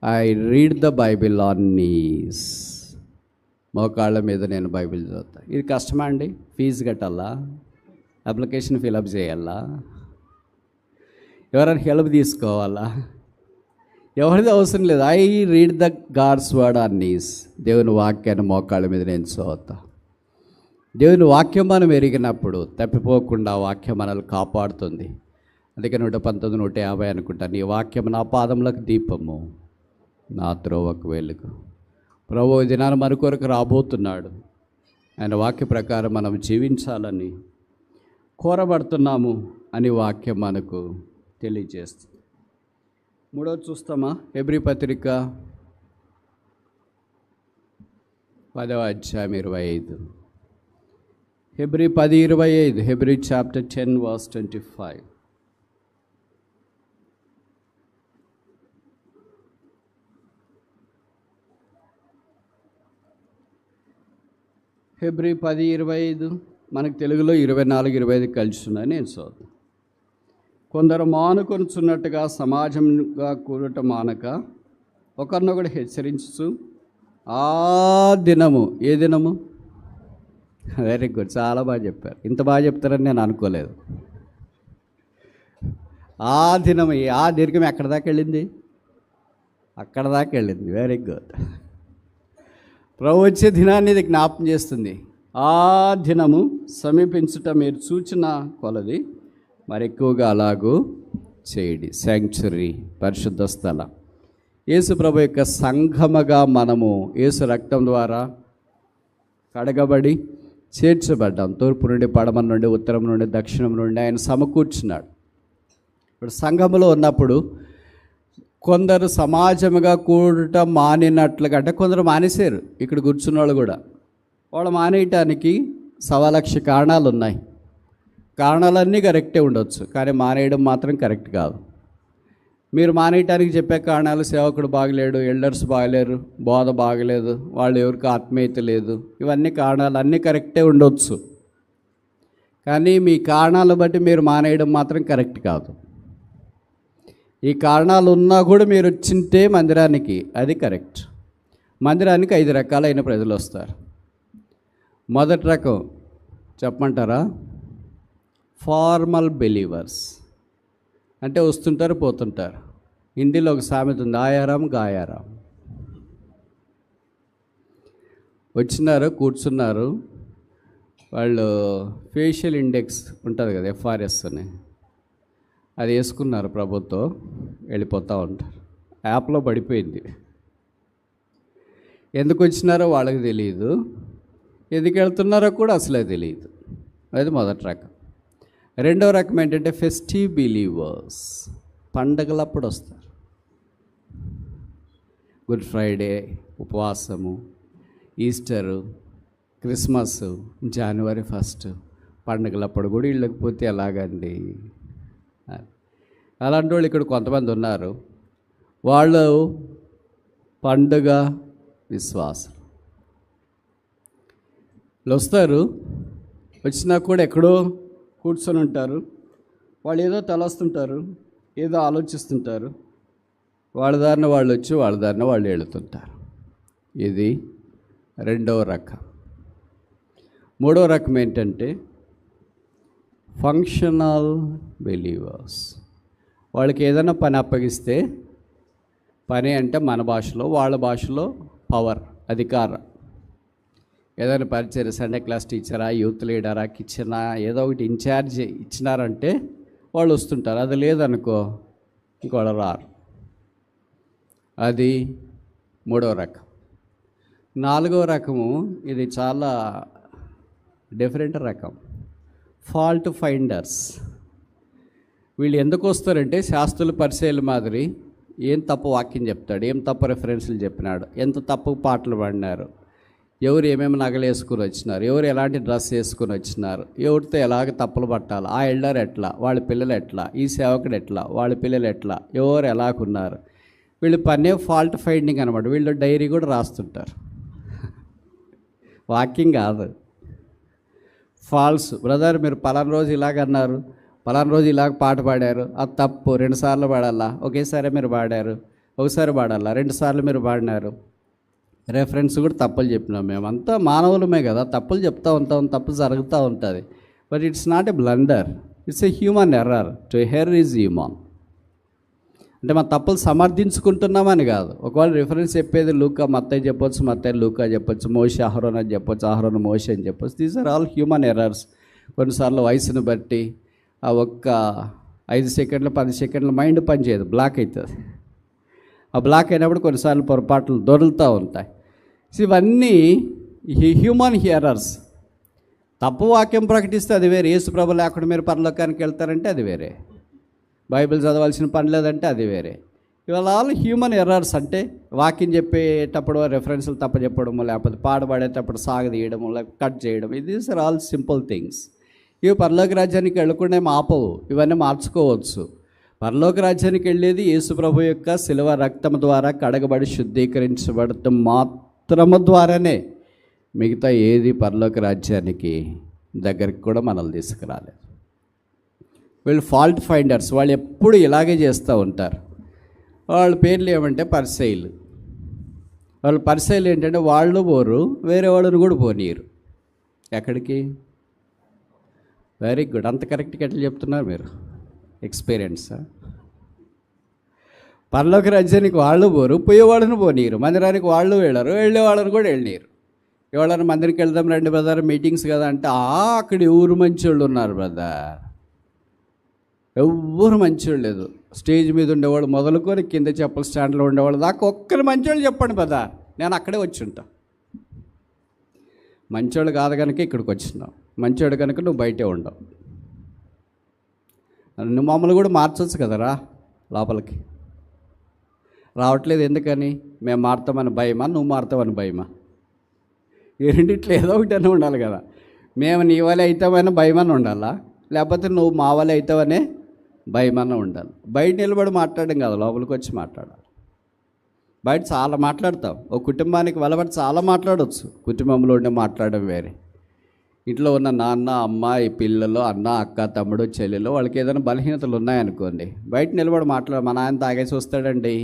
I read the Bible on knees. మోకాళ్ళ మీద నేను బైబిల్ చదువుతా. ఇది కష్టమా అండి? ఫీజు కట్టాలా? అప్లికేషన్ ఫిలప్ చేయాలా? ఎవరైనా హెల్ప్ తీసుకోవాలా? ఎవరిది అవసరం లేదు. I read the God's word on knees. దేవుని వాక్యాన్ని మోకాళ్ళ మీద నేను చదువుతా. దేవుని వాక్యం మనం ఎరిగినప్పుడు తప్పిపోకుండా వాక్యం మనల్ని కాపాడుతుంది. అందుకే 119, 150 అనుకుంటా, నీ వాక్యం నా పాదములకు దీపము, నా త్రోవకు వెలుగు. ప్రభు దినాన్ని మన కొరకు రాబోతున్నాడు. ఆయన వాక్య ప్రకారం మనం జీవించాలని కోరబడుతున్నాము అని వాక్యం మనకు తెలియజేస్తుంది. మూడోది చూస్తామా? హెబ్రీ పత్రిక 10వ అధ్యాయం 25. Hebrew 10:25. Hebrew chapter 10 verse 25. Hebrew 10:25 మనకు తెలుగులో 24-25 కలిసి ఉన్నాయి. నేను చదువు. కొందరు మానుకొనుచున్నట్టుగా సమాజంగా కూడట మానక ఒకరినొకడు హెచ్చరించు, ఆ దినము, ఏ దినము? వెరీ గుడ్, చాలా బాగా చెప్పారు. ఇంత బాగా చెప్తారని నేను అనుకోలేదు. ఆ దినము, ఆ దీర్ఘం ఎక్కడ దాకా వెళ్ళింది? అక్కడ దాకా వెళ్ళింది. Very good. ప్రభు వచ్చే దినాన్ని ఇది జ్ఞాపం చేస్తుంది. ఆ దినము సమీపించుట మీరు చూచిన కొలది మరి ఎక్కువగా అలాగూ చేయడి. శాంక్చురీ, పరిశుద్ధ స్థలం, యేసు ప్రభు యొక్క సంఘముగా మనము యేసు రక్తం ద్వారా కడగబడి చేర్చబడ్డాం. తూర్పు నుండి, పడమర నుండి, ఉత్తరం నుండి, దక్షిణం నుండి ఆయన సమకూర్చున్నాడు. ఇప్పుడు సంఘములో ఉన్నప్పుడు కొందరు సమాజముగా కూడట మానినట్లుగా, అంటే కొందరు మానేశారు. ఇక్కడ కూర్చున్న వాళ్ళు కూడా, వాళ్ళు మానేయటానికి 1,00,000 కారణాలు ఉన్నాయి. కారణాలన్నీ కరెక్టే ఉండొచ్చు, కానీ మానేయడం మాత్రం కరెక్ట్ కాదు. మీరు మానేయటానికి చెప్పే కారణాలు, సేవకుడు బాగలేడు, ఎల్డర్స్ బాగలేరు, బోధ బాగలేదు, వాళ్ళు ఎవరికి ఆత్మీయత లేదు, ఇవన్నీ కారణాలు అన్నీ కరెక్టే ఉండొచ్చు. కానీ మీ కారణాలు బట్టి మీరు మానేయడం మాత్రం కరెక్ట్ కాదు. ఈ కారణాలు ఉన్నా కూడా మీరు వచ్చింటే మందిరానికి, అది కరెక్ట్. మందిరానికి 5 రకాలైన ప్రజలు వస్తారు. మొదటి రకం చెప్పమంటారా? ఫార్మల్ బిలీవర్స్, అంటే వస్తుంటారు పోతుంటారు. హిందీలో ఒక సామెత ఉంది, ఆయారాం గాయారాం. వచ్చినారు, కూర్చున్నారు, వాళ్ళు ఫేషియల్ ఇండెక్స్ ఉంటుంది కదా, FRS అని, అది వేసుకున్నారు, ప్రభుత్వం వెళ్ళిపోతూ ఉంటారు. యాప్లో పడిపోయింది. ఎందుకు వచ్చినారో వాళ్ళకి తెలియదు, ఎందుకు వెళ్తున్నారో కూడా అసలే తెలియదు. అది మొదటి రకం. రెండవ రకం ఏంటంటే ఫెస్టివ్ బిలీవర్స్, పండగలప్పుడు వస్తారు. గుడ్ ఫ్రైడే, ఉపవాసము, ఈస్టరు, క్రిస్మస్, January 1 పండగలప్పుడు కూడా వెళ్ళకపోతే ఎలాగండి? అలాంటి వాళ్ళు ఇక్కడ కొంతమంది ఉన్నారు. వాళ్ళు పండుగ విశ్వాసం వస్తారు. వచ్చినా కూడా ఎక్కడో కూర్చొని ఉంటారు. వాళ్ళు ఏదో తలొస్తుంటారు, ఏదో ఆలోచిస్తుంటారు. వాళ్ళ దారిన వాళ్ళు వచ్చి వాళ్ళ దారిన వాళ్ళు వెళుతుంటారు. ఇది రెండవ రకం. మూడవ రకం ఏంటంటే ఫంక్షనల్ బిలీవర్స్. వాళ్ళకి ఏదైనా పని అప్పగిస్తే, పని అంటే మన భాషలో, వాళ్ళ భాషలో పవర్, అధికారం. ఏదైనా పరిచయం, సండే క్లాస్ టీచరా, యూత్ లీడరా, కిచెనా, ఏదో ఒకటి ఇన్ఛార్జ్ ఇచ్చినారంటే వాళ్ళు వస్తుంటారు. అది లేదనుకో ఇంకోళ్ళు రారు. అది మూడవ రకం. నాలుగవ రకము, ఇది చాలా డిఫరెంట్ రకం, ఫాల్ట్ ఫైండర్స్. వీళ్ళు ఎందుకు వస్తారంటే శాస్త్రుల పరిచయాల మాదిరి ఏం తప్పు వాక్యం చెప్తాడు, ఏం తప్పు రెఫరెన్స్లు చెప్పినాడు, ఎంత తప్పు పాటలు పాడినారు, ఎవరు ఏమేమి నగలు వేసుకుని వచ్చినారు, ఎవరు ఎలాంటి డ్రెస్ వేసుకుని వచ్చినారు, ఎవరితో ఎలాగ తప్పులు పట్టాలి, ఆ ఎల్డర్ ఎట్లా, వాళ్ళ పిల్లలు ఎట్లా, ఈ సేవకుడు ఎట్లా, వాళ్ళ పిల్లలు ఎట్లా, ఎవరు ఎలాగున్నారు. వీళ్ళు పనే ఫాల్ట్ ఫైండింగ్ అనమాట. వీళ్ళు డైరీ కూడా రాస్తుంటారు, వాక్యం కాదు, ఫాల్స్. బ్రదర్ మీరు పలానా రోజు ఇలాగన్నారు, పలానా రోజు ఇలాగ పాట పాడారు, అది తప్పు, 2 సార్లు పాడాలా, ఒకేసారి మీరు పాడారు, ఒకసారి పాడాలా, 2 సార్లు మీరు పాడినారు. రెఫరెన్స్ కూడా తప్పులు చెప్పినాం. మేమంతా మానవులమే కదా, తప్పులు చెప్తూ ఉంటాం, తప్పు జరుగుతూ ఉంటుంది. But it's not a blunder, it's a human error. To err is human. అంటే మన తప్పులు సమర్థించుకుంటున్నామని కాదు. ఒకవేళ రిఫరెన్స్ చెప్పేది లూకా మత్తయి చెప్పొచ్చు, మత్తయి లూకా చెప్పొచ్చు, మోషే అహరోన్ అని చెప్పొచ్చు, అహరోన్ మోషే అని చెప్పొచ్చు. These are all human errors. కొన్నిసార్లు వయసును బట్టి ఆ ఒక్క 5 సెకండ్లు 10 సెకండ్ల మైండ్ పనిచేయదు, బ్లాక్ అవుతుంది. ఆ బ్లాక్ అయినప్పుడు కొన్నిసార్లు పొరపాట్లు దొరుకుతూ ఉంటాయి. ఇవన్నీ హ్యూమన్ ఎర్రర్స్. తప్పు వాక్యం ప్రకటిస్తే అది వేరే. యేసు ప్రభు లేకుండా మీరు పరలోకానికి వెళ్తారంటే అది వేరే. బైబిల్ చదవాల్సిన పని లేదంటే అది వేరే. ఇవాళ ఆల్ హ్యూమన్ ఎర్రర్స్. అంటే వాక్యం చెప్పేటప్పుడు రెఫరెన్స్లు తప్ప చెప్పడము, లేకపోతే పాడబడేటప్పుడు సాగదీయడము, లేకపోతే కట్ చేయడం. These are all simple things. ఇవి పరలోక రాజ్యానికి వెళ్ళకుండా ఆపవు, ఇవన్నీ మార్చుకోవచ్చు. పరలోక రాజ్యానికి వెళ్ళేది యేసు ప్రభు యొక్క శిలువ రక్తం ద్వారా కడగబడి శుద్ధీకరించబడటం మాత్రము ద్వారానే. మిగతా ఏది పరలోక రాజ్యానికి దగ్గరికి కూడా మనల్ని తీసుకురాలేదు. వీళ్ళు ఫాల్ట్ ఫైండర్స్. వాళ్ళు ఎప్పుడు ఇలాగే చేస్తూ ఉంటారు. వాళ్ళ పేర్లు ఏమంటే పరిసయ్యులు. వాళ్ళు పరిసయ్యులు ఏంటంటే వాళ్ళు పోరు, వేరే వాళ్ళని కూడా పోనీయరు. ఎక్కడికి? Very good. అంత కరెక్ట్గా ఎట్లా చెప్తున్నారు మీరు? ఎక్స్పీరియన్సా? పరలోక రాజ్యానికి వాళ్ళు పోరు, పోయేవాళ్ళని పోనీయరు. మందిరానికి వాళ్ళు వెళ్ళరు, వెళ్ళేవాళ్ళని కూడా వెళ్ళనీరు. ఎవరైనా మందిరికి వెళ్దాం రండి బ్రదర్, మీటింగ్స్ కదా అంటే అక్కడ ఎవరు మంచోళ్ళు ఉన్నారు బ్రదర్? ఎవ్వరు మంచోళ్ళు లేదు. స్టేజ్ మీద ఉండేవాళ్ళు మొదలుకొని కింద చెప్పుల స్టాండ్లో ఉండేవాళ్ళు దాకా ఒక్కరు మంచోళ్ళు చెప్పండి బ్రదర్, నేను అక్కడే వచ్చి ఉంటా. మంచోళ్ళు కాదు కనుక ఇక్కడికి వచ్చినావు, మంచోడు కనుక నువ్వు బయటే ఉండవు. నువ్వు మమ్మల్ని కూడా మార్చవచ్చు కదరా లోపలికి. రావట్లేదు ఎందుకని? మేము మారుతామని భయమా, నువ్వు మారుతామని భయమా? ఈ రెండిట్లో ఏదో ఒకటి అని ఉండాలి కదా. మేము నీ వల్ల అవుతామని భయమని ఉండాలా, లేకపోతే నువ్వు మా వల్ల అవుతావనే భయమన్న ఉండాలి. బయట నిలబడి మాట్లాడడం కాదు, లోపలికి వచ్చి మాట్లాడాలి. బయట చాలా మాట్లాడతాం. ఒక కుటుంబానికి వెళ్ళబడి చాలా మాట్లాడవచ్చు. కుటుంబంలో ఉండే మాట్లాడడం వేరే. ఇంట్లో ఉన్న నాన్న, అమ్మ, ఈ పిల్లలు, అన్న, అక్క, తమ్ముడు, చెల్లెలు, వాళ్ళకి ఏదైనా బలహీనతలు ఉన్నాయనుకోండి, బయట నిలబడి మాట్లాడు. మా నాన్న తాగేసి వస్తాడండి,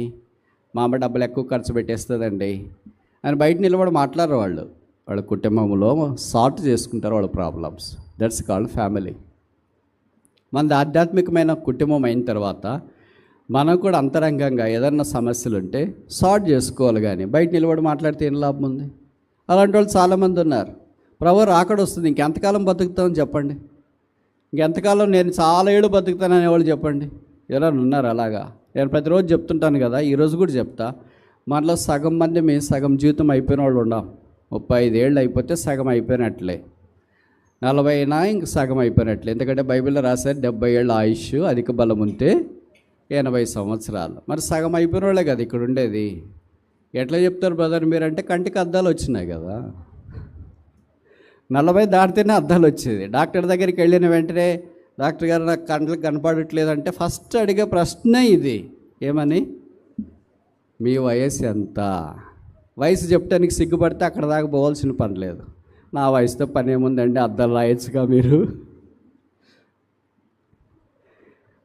మా అమ్మ డబ్బులు ఎక్కువ ఖర్చు పెట్టేస్తుందండి అని బయట నిలబడి మాట్లాడరు. వాళ్ళ కుటుంబంలో సార్ట్ చేసుకుంటారు వాళ్ళ ప్రాబ్లమ్స్. That's called family. మనది ఆధ్యాత్మికమైన కుటుంబం అయిన తర్వాత మనం కూడా అంతరంగంగా ఏదన్నా సమస్యలు ఉంటే సార్ట్ చేసుకోవాలి, కానీ బయట నిలబడి మాట్లాడితే ఏం లాభం ఉంది? అలాంటి వాళ్ళు చాలామంది ఉన్నారు. ప్రభు రాకడ వస్తుంది, ఇంకెంతకాలం బతుకుతామని చెప్పండి. ఇంకెంతకాలం నేను చాలా ఏళ్ళు బతుకుతాననే వాళ్ళు చెప్పండి. ఎవరైనా ఉన్నారు అలాగా? నేను ప్రతిరోజు చెప్తుంటాను కదా, ఈరోజు కూడా చెప్తా. మనలో సగం మంది మేము సగం జీవితం అయిపోయిన వాళ్ళు ఉన్నాం. 35 ఏళ్ళు అయిపోతే సగం అయిపోయినట్లే, 40 అయినా ఇంక సగం అయిపోయినట్లే. ఎందుకంటే బైబిల్లో రాశారు 70 ఏళ్ళ ఆయుష్, అధిక బలం ఉంటే 80 సంవత్సరాలు. మరి సగం అయిపోయిన వాళ్ళే కదా ఇక్కడ ఉండేది. ఎట్లా చెప్తారు బ్రదర్ మీరంటే, కంటికి అద్దాలు వచ్చినాయి కదా. 40 దాటితేనే అద్దాలు వచ్చేది. డాక్టర్ దగ్గరికి వెళ్ళిన వెంటనే, డాక్టర్ గారు నాకు కంట్లకు కనపడట్లేదంటే ఫస్ట్ అడిగే ప్రశ్న ఇది. ఏమని? మీ వయసు ఎంత? వయసు చెప్పడానికి సిగ్గుపడితే అక్కడ దాకా పోవాల్సిన పని లేదు. నా వయసుతో పని ఏముందండి, అద్దాలు రాయొచ్చుగా మీరు.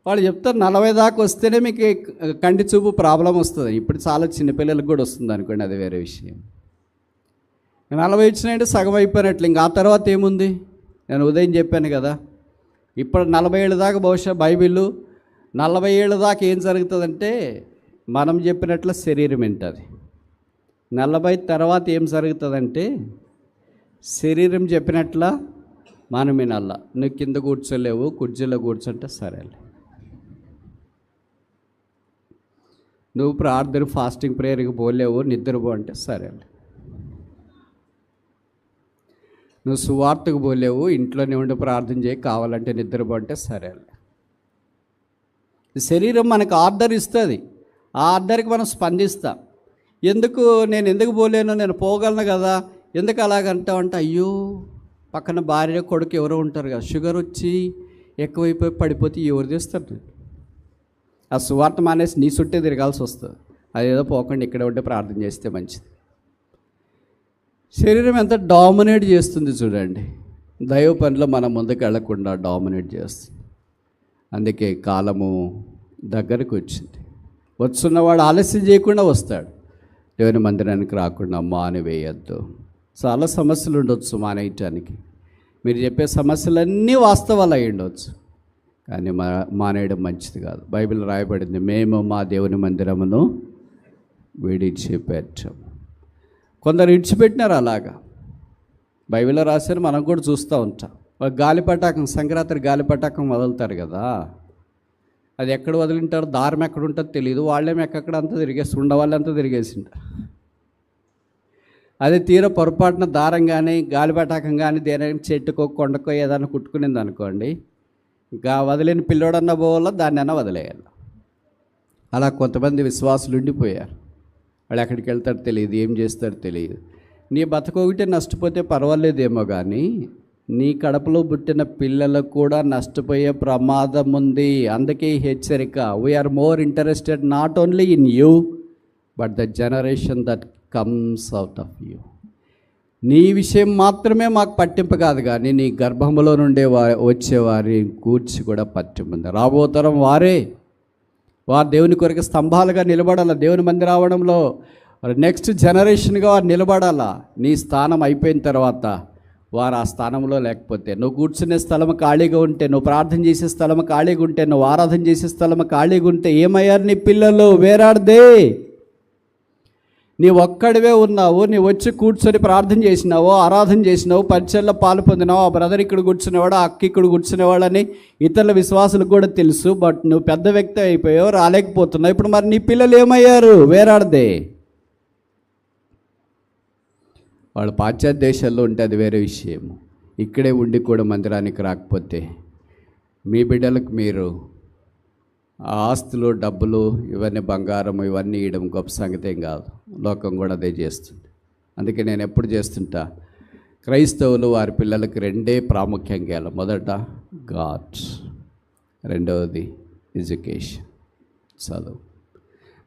వాళ్ళు చెప్తారు 40 దాకా వస్తేనే మీకు కంటి చూపు ప్రాబ్లం వస్తుంది. ఇప్పుడు చాలా చిన్నపిల్లలకు కూడా వస్తుంది అనుకోండి, అది వేరే విషయం. 40 వచ్చినాయంటే సగం అయిపోయినట్లు. ఇంకా ఆ తర్వాత ఏముంది? నేను ఉదయం చెప్పాను కదా, ఇప్పుడు 40 ఏళ్ళ దాకా బహుశా బైబిల్ 40 ఏళ్ళ దాకా ఏం జరుగుతుందంటే మనం చెప్పినట్లు శరీరం వింటుంది. 40 తర్వాత ఏం జరుగుతుందంటే శరీరం చెప్పినట్ల మనం వినాలా. నువ్వు కింద కూర్చోలేవు, కుర్చీలో కూర్చుంటే సరేలే. నువ్వు ప్రార్థన ఫాస్టింగ్ ప్రేయర్కి పోలేవు, నిద్రపో అంటే సరేలే. నువ్వు సువార్తకు పోలేవు, ఇంట్లోనే ఉండి ప్రార్థన చేయి, కావాలంటే నిద్రపో అంటే సరేలే. శరీరం మనకు ఆర్డర్ ఇస్తుంది, ఆ ఆర్డర్కి మనం స్పందిస్తాం. నేను ఎందుకు పోలేను, నేను పోగలను కదా, ఎందుకు అలాగంటావు అంటే, అయ్యో పక్కన భార్య కొడుకు ఎవరో ఉంటారు కదా, షుగర్ వచ్చి ఎక్కువైపోయి పడిపోతే ఎవరు చేస్తారు? ఆ సువార్త మానేసి నీ చుట్టే తిరగాల్సి వస్తుంది. అదేదో పోకుండా ఇక్కడ ఉంటే ప్రార్థన చేస్తే మంచిది. శరీరం ఎంత డామినేట్ చేస్తుంది చూడండి. దైవ పనిలో మనం ముందుకు వెళ్లకుండా డామినేట్ చేస్తుంది. అందుకే కాలము దగ్గరకు వచ్చింది. వస్తున్నవాడు ఆలస్యం చేయకుండా వస్తాడు. దేవుని మందిరానికి రాకుండా మానివేయద్దు. చాలా సమస్యలు ఉండొచ్చు మానేయటానికి. మీరు చెప్పే సమస్యలన్నీ వాస్తవాలు అయి ఉండవచ్చు, కానీ మానేయడం మంచిది కాదు. బైబిల్ రాయబడింది, మేము మా దేవుని మందిరమును విడిచిపెట్టాం. కొందరు విడిచిపెట్టినారు అలాగా. బైబిల్లో రాశారు, మనం కూడా చూస్తూ ఉంటాం. గాలిపటాకం, సంక్రాంతి గాలిపటాకం వదులుతారు కదా, అది ఎక్కడ వదిలింటారు, దారం ఎక్కడ ఉంటుందో తెలియదు. వాళ్ళేమో ఎక్కడ అంతా తిరిగేసి ఉండవాళ్ళంతా తిరిగేసింటారు. అదే తీర పొరపాటున దారం కానీ గాలిపటాకం కానీ దేని చెట్టుకో కొండకో ఏదైనా కుట్టుకునింది అనుకోండి, ఇంకా వదిలేని పిల్లోడన్న పోవాలో దాన్ని అన్నా వదిలేయాలి. అలా కొంతమంది విశ్వాసులు ఉండిపోయారు. వాళ్ళు ఎక్కడికి వెళ్తారో తెలియదు, ఏం చేస్తారో తెలియదు. నీ బతకొకటే నష్టపోతే పర్వాలేదేమో, కానీ నీ కడుపులో పుట్టిన పిల్లలకు కూడా నష్టపోయే ప్రమాదం ఉంది. అందుకే ఈ హెచ్చరిక. We are more interested not only in you but the generation that comes out of you. నీ విషయం మాత్రమే మాకు పట్టింపు కాదు, కానీ నీ గర్భంలో నుండే వచ్చేవారి కూర్చి కూడా పట్టింపు. రాబోతరం వారు దేవుని కొరకు స్తంభాలుగా నిలబడాల. దేవుని మంది రావడంలో నెక్స్ట్ జనరేషన్గా వారు నిలబడాలా. నీ స్థానం అయిపోయిన తర్వాత వారు ఆ స్థానంలో లేకపోతే, నువ్వు కూర్చునే స్థలం ఖాళీగా ఉంటే, నువ్వు ప్రార్థన చేసే స్థలం ఖాళీగా ఉంటే, నువ్వు ఆరాధన చేసే స్థలం ఖాళీగా ఉంటే ఏమయ్యారు నీ పిల్లలు? వేరాడదే. నీ ఒక్కడివే ఉన్నావు, నీ వచ్చి కూర్చొని ప్రార్థన చేసినావు, ఆరాధన చేసినావు, పరిచయలో పాలు పొందినావు. ఆ బ్రదర్ ఇక్కడ కూర్చునేవాడు, ఆ అక్క ఇక్కడ కూర్చునేవాడని ఇతరుల విశ్వాసులకు కూడా తెలుసు. బట్ నువ్వు పెద్ద వ్యక్తి అయిపోయావు, రాలేకపోతున్నావు. ఇప్పుడు మరి నీ పిల్లలు ఏమయ్యారు? వేరాడదే. వాళ్ళు పాశ్చాత్య దేశాల్లో ఉంటే అది వేరే విషయము. ఇక్కడే ఉండి కూడా మందిరానికి రాకపోతే మీ బిడ్డలకు మీరు ఆస్తులు, డబ్బులు, ఇవన్నీ బంగారం ఇవన్నీ ఇవ్వడం గొప్ప సంగతి ఏం కాదు. లోకం కూడా అదే చేస్తుంది. అందుకే నేను ఎప్పుడు చేస్తుంటా, క్రైస్తవులు వారి పిల్లలకి రెండే ప్రాముఖ్యంగా ఇవ్వాలి. మొదట గాడ్, రెండవది ఎడ్యుకేషన్, చదువు.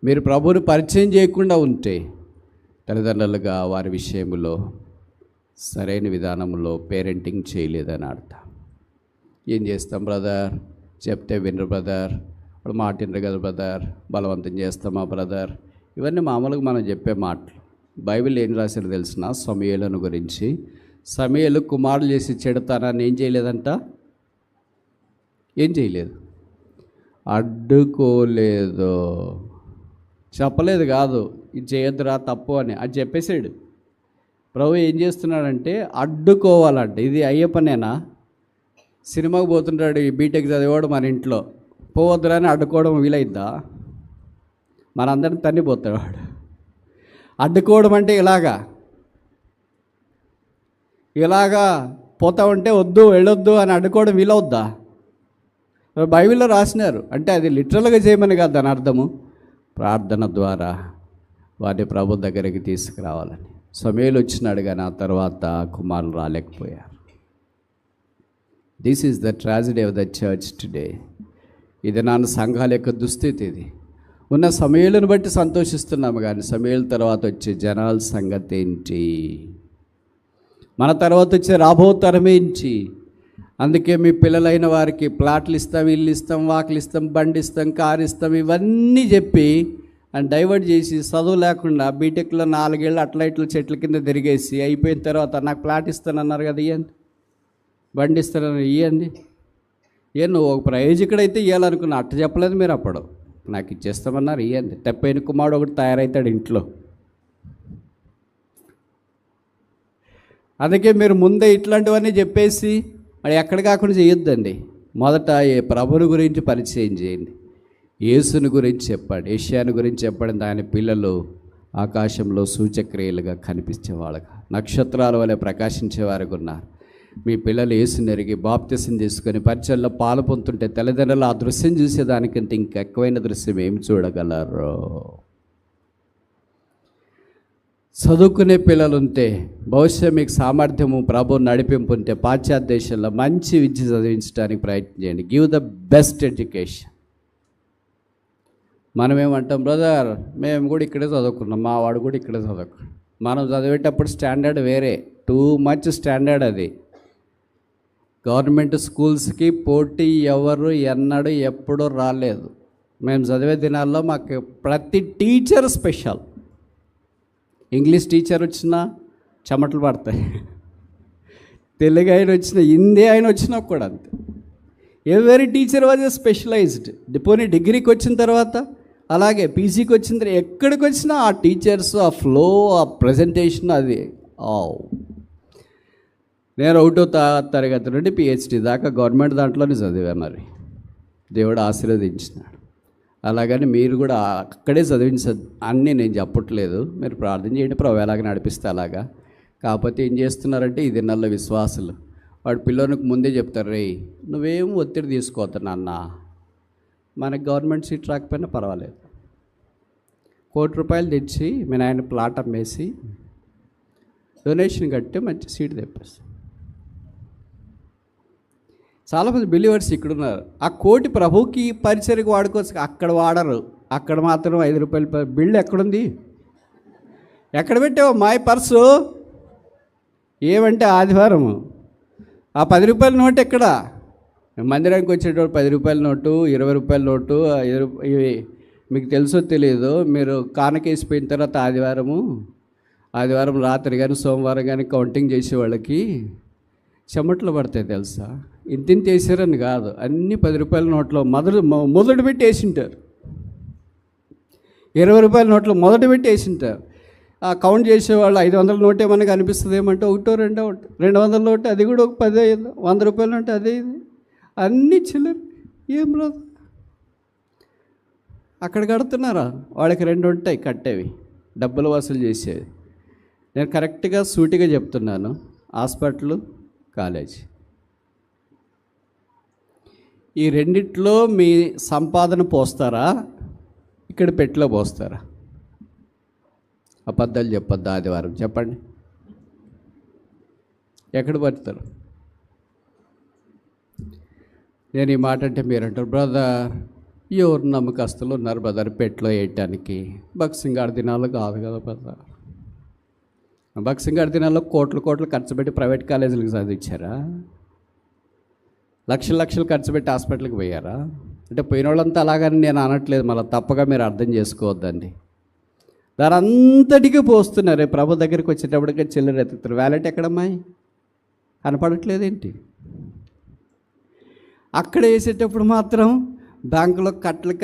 మీరు ప్రభువుని పరిచయం చేయకుండా ఉంటే తల్లిదండ్రులుగా వారి విషయంలో సరైన విధానంలో పేరెంటింగ్ చేయలేదని అర్థం. ఏం చేస్తాం బ్రదర్, చెప్తే వినరు బ్రదర్, ఇప్పుడు మాటినరు కదా బ్రదర్, బలవంతం చేస్తామా బ్రదర్, ఇవన్నీ మామూలుగా మనం చెప్పే మాటలు. బైబిల్ ఏం రాశారో తెలిసిన సమూయేలును గురించి. సమూయేలు కుమారులు చేసి చెడతానని ఏం చేయలేదంట, ఏం చేయలేదు, అడ్డుకోలేదు, చెప్పలేదు కాదు ఇది చేయొద్దురా తప్పు అని, అది చెప్పేసాడు. ప్రభు ఏం చేస్తున్నాడంటే అడ్డుకోవాలంట. ఇది అయ్యే పనేనా? సినిమాకి పోతుంటాడు ఈ బీటెక్ చదివాడు మన ఇంట్లో, పోవద్దురా అని అడ్డుకోవడం వీలైద్దా? మనందరిని తన్నిపోతాడు వాడు. అడ్డుకోవడం అంటే ఇలాగా పోతా ఉంటే వద్దు వెళ్ళొద్దు అని అడ్డుకోవడం వీలవుద్దా? బైబిల్లో రాసినారు. అంటే అది లిటరల్గా చేయమని కాదు దాని అర్థము, ప్రార్థన ద్వారా వారిని ప్రభు దగ్గరికి తీసుకురావాలని. సమూయేలు వచ్చినాడు కానీ ఆ తర్వాత కుమారులు రాలేకపోయారు. This is the tragedy of the church today. ఇది నా సంఘాల యొక్క దుస్థితి. ఇది ఉన్న సమూయేలును బట్టి సంతోషిస్తున్నాము, కానీ సమూయేలు తర్వాత వచ్చే జనాల సంగతి ఏంటి, మన తర్వాత వచ్చే రాబో తరం ఏంటి? అందుకే మీ పిల్లలైన వారికి ప్లాట్లు ఇస్తాం, ఇల్లు ఇస్తాం, వాకిలు ఇస్తాం, బండి ఇస్తాం, కారు ఇస్తాం, ఇవన్నీ చెప్పి అని డైవర్ట్ చేసి చదువు లేకుండా బీటెక్లో 4 ఏళ్ళు అట్లా ఇట్లా చెట్ల కింద తిరిగేసి అయిపోయిన తర్వాత నాకు ప్లాట్ ఇస్తానన్నారు కదా, ఇవ్వండి, బండి ఇస్తానన్నారు, ఇవ్వండి. నువ్వు ఒక ప్రయోజకుడైతే ఇవ్వాలనుకున్నా, అట్ట చెప్పలేదు మీరు. అప్పుడు నాకు ఇచ్చేస్తామన్నారు, ఇవ్వండి. తెప్పైన కుమారుడు ఒకటి తయారవుతాడు ఇంట్లో. అందుకే మీరు ముందే ఇట్లాంటివన్నీ చెప్పేసి మరి ఎక్కడ కాకుండా చేయొద్దండి. మొదట ప్రభుని గురించి పరిచయం చేయండి, యేసుని గురించి చెప్పండి, ఏషియాని గురించి చెప్పండి. దాని పిల్లలు ఆకాశంలో సూచక్రియలుగా కనిపించేవాళ్ళుగా, నక్షత్రాల వలె ప్రకాశించేవారుగా ఉన్నారు. మీ పిల్లలు యేసుని ఎరిగి బాప్తిసం తీసుకొని పరిచయంలో పాలు పొందుతుంటే తల్లిదండ్రులు ఆ దృశ్యం చూసేదానికంటే ఇంకెక్కువైన దృశ్యం ఏమి చూడగలరు? చదువుకునే పిల్లలు ఉంటే, బహుశా మీకు సామర్థ్యము ప్రభు నడిపింపు ఉంటే పాశ్చాత్య దేశంలో మంచి విద్య చదివించడానికి ప్రయత్నం చేయండి. Give the best education. మనమేమంటాం, బ్రదర్ మేము కూడా ఇక్కడే చదువుకున్నాం, మా వాడు కూడా ఇక్కడే చదువుకున్నాం. మనం చదివేటప్పుడు స్టాండర్డ్ వేరే, టూ మచ్ స్టాండర్డ్. అది గవర్నమెంట్ స్కూల్స్కి పోటీ ఎవరు ఎన్నడూ ఎప్పుడూ రాలేదు. మేము చదివే దినాల్లో మాకు ప్రతి టీచర్ స్పెషల్. ఇంగ్లీష్ టీచర్ వచ్చినా చెమటలు పడతాయి, తెలుగు ఆయన వచ్చినా, హిందీ ఆయన వచ్చినా కూడా అంతే. Every teacher was specialised. పోనీ డిగ్రీకి వచ్చిన తర్వాత అలాగే పీజీకి వచ్చిన తర్వాత ఎక్కడికి వచ్చినా ఆ టీచర్స్, ఆ ఫ్లో, ఆ ప్రజెంటేషన్, అది నేను 1వ తరగతి నుండి పిహెచ్డి దాకా గవర్నమెంట్ దాంట్లోనే చదివాను. మరి దేవుడు ఆశీర్వదించినాడు. అలాగని మీరు కూడా అక్కడే చదివించదు అన్నీ నేను చెప్పట్లేదు. మీరు ప్రార్థన చేయండి, ప్రభు ఎలాగ నడిపిస్తే అలాగా. కాకపోతే ఏం చేస్తున్నారంటే ఈ దినాల్లో విశ్వాసులు వాడు పిల్లలకు ముందే చెప్తారు, రే నువ్వేం ఒత్తిడి తీసుకోవద్దు నాన్న, మనకి గవర్నమెంట్ సీట్ రాకపోయినా పర్వాలేదు, ₹1,00,00,000 తెచ్చి మీ నాయన ప్లాట్ అమ్మేసి డొనేషన్ కట్టి మంచి సీట్ తెప్పిస్తాం. చాలామంది బిలీవర్స్ ఇక్కడ ఉన్నారు. ఆ కోటి ప్రభువుకి పరిచర్యకు వాడుకోవచ్చు, అక్కడ వాడరు. అక్కడ మాత్రం ₹5 బిల్లు ఎక్కడుంది, ఎక్కడ పెట్టావు మాయ పర్సు? ఏమంటే ఆదివారం ఆ ₹10 నోటు ఎక్కడ? మందిరానికి వచ్చేటప్పుడు ₹10 నోటు, ₹20 నోటు, ఇవి మీకు తెలుసో తెలియదు. మీరు కానకేసిపోయిన తర్వాత ఆదివారం రాత్రి కానీ సోమవారం కానీ కౌంటింగ్ చేసే వాళ్ళకి చెమట్లు పడతాయి తెలుసా. ఇంత వేసారని కాదు, అన్నీ ₹10 నోట్లో మొదటి పెట్టి వేసింటారు. ₹20 నోట్లో మొదటి పెట్టి వేసింటారు. ఆ కౌంట్ చేసేవాళ్ళు 500 నోటే మనకు అనిపిస్తుంది ఏమంటే 1, 2, 200 నోటు, అది కూడా ఒక 10, ₹100 నోటు, అదే ఇది అన్నీ చిల్లర. ఏం రాదు, అక్కడ కడుతున్నారా? వాళ్ళకి 2 ఉంటాయి కట్టేవి, డబ్బులు వసూలు చేసేవి. నేను కరెక్ట్గా సూటిగా చెప్తున్నాను, హాస్పిటల్, కాలేజీ, ఈ రెండిట్లో మీ సంపాదన పోస్తారా, ఇక్కడ పెట్టిలో పోస్తారా? అబద్ధాలు చెప్పొద్దు ఆదివారం, చెప్పండి ఎక్కడ పడతారు? నేను ఈ మాట అంటే మీరు అంటారు, బ్రదర్ ఎవరు నమ్మకస్తులు ఉన్నారు బ్రదర్ పెట్టిలో వేయటానికి? బక్సింగాడి దినాలు కాదు కదా బ్రదర్. బక్సింగాడి దినాల్లో కోట్లు ఖర్చు పెట్టి ప్రైవేట్ కాలేజీలకు చదివించారా? లక్షలు ఖర్చు పెట్టి హాస్పిటల్కి పోయారా? అంటే పోయిన వాళ్ళంతా అలాగని నేను అనట్లేదు, మళ్ళీ తప్పగా మీరు అర్థం చేసుకోవద్దండి. దాని అంతటికీ పోస్తున్నారు. ప్రభు దగ్గరికి వచ్చేటప్పటికే చిల్లర ఎత్తుతారు. వ్యాలెట్ ఎక్కడమ్మాయి కనపడట్లేదేంటి? అక్కడ వేసేటప్పుడు మాత్రం బ్యాంకులో కట్టలు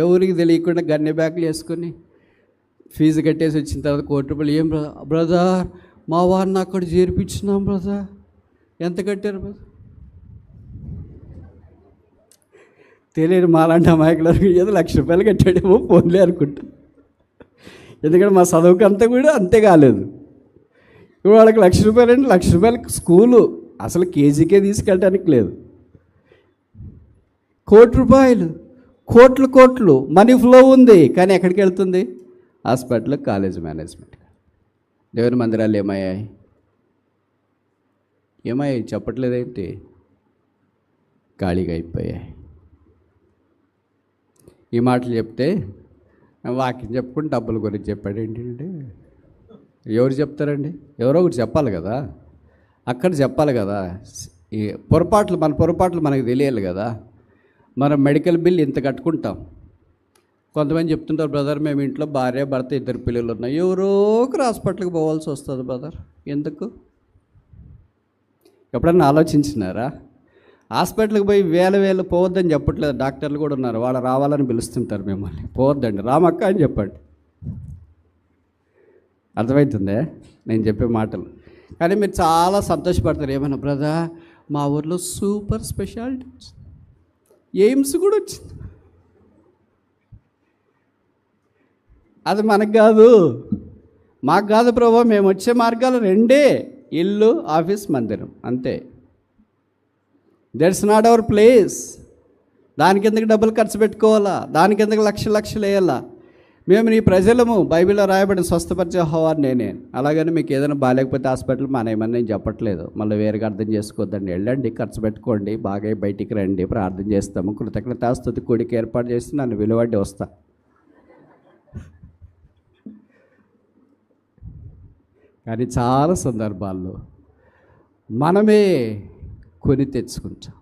ఎవరికి తెలియకుండా గన్నె బ్యాగులు వేసుకొని ఫీజు కట్టేసి వచ్చిన తర్వాత ₹1,00,00,000. ఏం బ్రదర్ మా వారిని అక్కడ చేర్పించినాం బ్రదర్. ఎంత కట్టారు బ్రదర్? తెలియదు మాలాంటి అమాయకులకు ఏదో ₹1,00,000 కట్టాడేమో ఫోన్లే అనుకుంటా. ఎందుకంటే మా చదువుకు అంతా కూడా అంతే కాలేదు. ఇప్పుడు వాళ్ళకి ₹1,00,000 అంటే ₹1,00,000 స్కూలు అసలు కేజీకే తీసుకెళ్ళడానికి లేదు. కోట్లు మనీ ఫ్లో ఉంది, కానీ ఎక్కడికి వెళ్తుంది? Hospital, college, management. దేవుని మందిరాలు ఏమయ్యాయి చెప్పట్లేదేంటి? ఖాళీగా అయిపోయాయి. ఈ మాటలు చెప్తే వాక్యం చెప్పుకుని డబ్బుల గురించి చెప్పాడు ఏంటంటే, ఎవరు చెప్తారండి? ఎవరో ఒకటి చెప్పాలి కదా, అక్కడ చెప్పాలి కదా. ఈ మన పొరపాట్లు మనకు తెలియాలి కదా. మనం మెడికల్ బిల్ ఇంత కట్టుకుంటాం. కొంతమంది చెప్తుంటారు, బ్రదర్ మేము ఇంట్లో భార్య భర్త 2 పిల్లలు ఉన్నాయి, ఎవరో ఒకరు హాస్పిటల్కి పోవాల్సి వస్తుంది బ్రదర్. ఎందుకు? ఎప్పుడన్నా ఆలోచించినారా? హాస్పిటల్కి పోయి వేల పోవద్దని చెప్పట్లేదు. డాక్టర్లు కూడా ఉన్నారు, వాళ్ళు రావాలని పిలుస్తుంటారు మిమ్మల్ని. పోవద్దండి, రామక్క అని చెప్పండి. అర్థమవుతుందే నేను చెప్పే మాటలు? కానీ మీరు చాలా సంతోషపడతారు. ఏమన్నా బ్రదర్ మా ఊర్లో సూపర్ స్పెషాలిటీ ఎయిమ్స్ కూడా వచ్చింది. అది మనకు కాదు, మాకు కాదు ప్రభు. మేము వచ్చే మార్గాలు 2: ఇల్లు, ఆఫీస్, మందిరం, అంతే. That's not our place. దానికి ఎందుకు డబ్బులు ఖర్చు పెట్టుకోవాలా? దానికి ఎందుకు లక్షలు వేయాలా? మేము నీ ప్రజలము, బైబిల్లో రాయబడిన స్వస్థపరిచే హోవారు నేనే. అలాగని మీకు ఏదైనా బాగాలేకపోతే హాస్పిటల్ మానేయమని నేను చెప్పట్లేదు. మళ్ళీ వేరుగా అర్థం చేసుకోవద్దండి. వెళ్ళండి, ఖర్చు పెట్టుకోండి, బాగా బయటికి రండి, ప్రార్థన చేస్తాము, కృతజ్ఞతాస్తుతి కూడికి ఏర్పాటు చేసి నన్ను విలువడ్డి వస్తా. కానీ చాలా సందర్భాల్లో మనమే కొని తెచ్చుకుంటాం.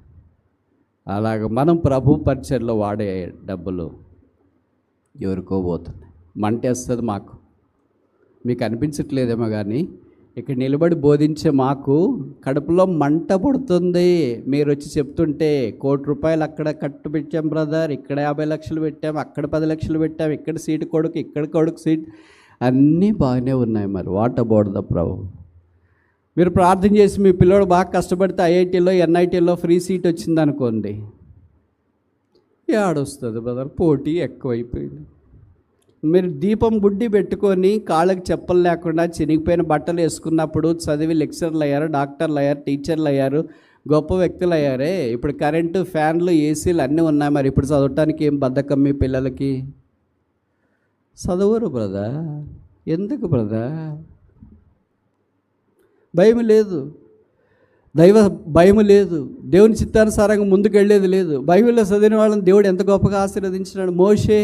అలాగ మనం ప్రభు పరిచర్లో వాడే డబ్బులు ఎవరికో పోతున్నాయి. మంటేస్తుంది మాకు. మీకు అనిపించట్లేదేమో కానీ ఇక్కడ నిలబడి బోధించే మాకు కడుపులో మంట పుడుతుంది. మీరు వచ్చి చెప్తుంటే ₹1,00,00,000 అక్కడ కట్టు పెట్టాం బ్రదర్, ఇక్కడ 50 లక్షలు పెట్టాం, అక్కడ 10 లక్షలు పెట్టాం, ఇక్కడ సీటు కొడుకు, ఇక్కడ కొడుకు సీట్, అన్నీ బాగానే ఉన్నాయి. మరి వాట్ అబౌట్ ద ప్రభు? మీరు ప్రార్థన చేసి మీ పిల్లోడు బాగా కష్టపడితే ఐఐటీలో ఎన్ఐటీలో ఫ్రీ సీట్ వచ్చింది అనుకోండి, ఏడొస్తుంది బ్రదర్, పోటీ ఎక్కువైపోయింది. మీరు దీపం బుడ్డి పెట్టుకొని కాళ్ళకి చెప్పలు లేకుండా చినిగిపోయిన బట్టలు వేసుకున్నప్పుడు చదివి లెక్చరర్లు అయ్యారు, డాక్టర్లు అయ్యారు, టీచర్లు అయ్యారు, గొప్ప వ్యక్తులు అయ్యారే. ఇప్పుడు కరెంటు, ఫ్యాన్లు, ఏసీలు అన్నీ ఉన్నాయి. మరి ఇప్పుడు చదవటానికి ఏం బద్ధకం మీ పిల్లలకి? చదవరు బ్రదర్. ఎందుకు బ్రదర్? భయం లేదు, దైవ భయం లేదు, దేవుని చిత్తానుసారంగా ముందుకు వెళ్ళేది లేదు. బైబిల్లో చదివిన వాళ్ళని దేవుడు ఎంత గొప్పగా ఆశీర్వదించినాడు. మోషే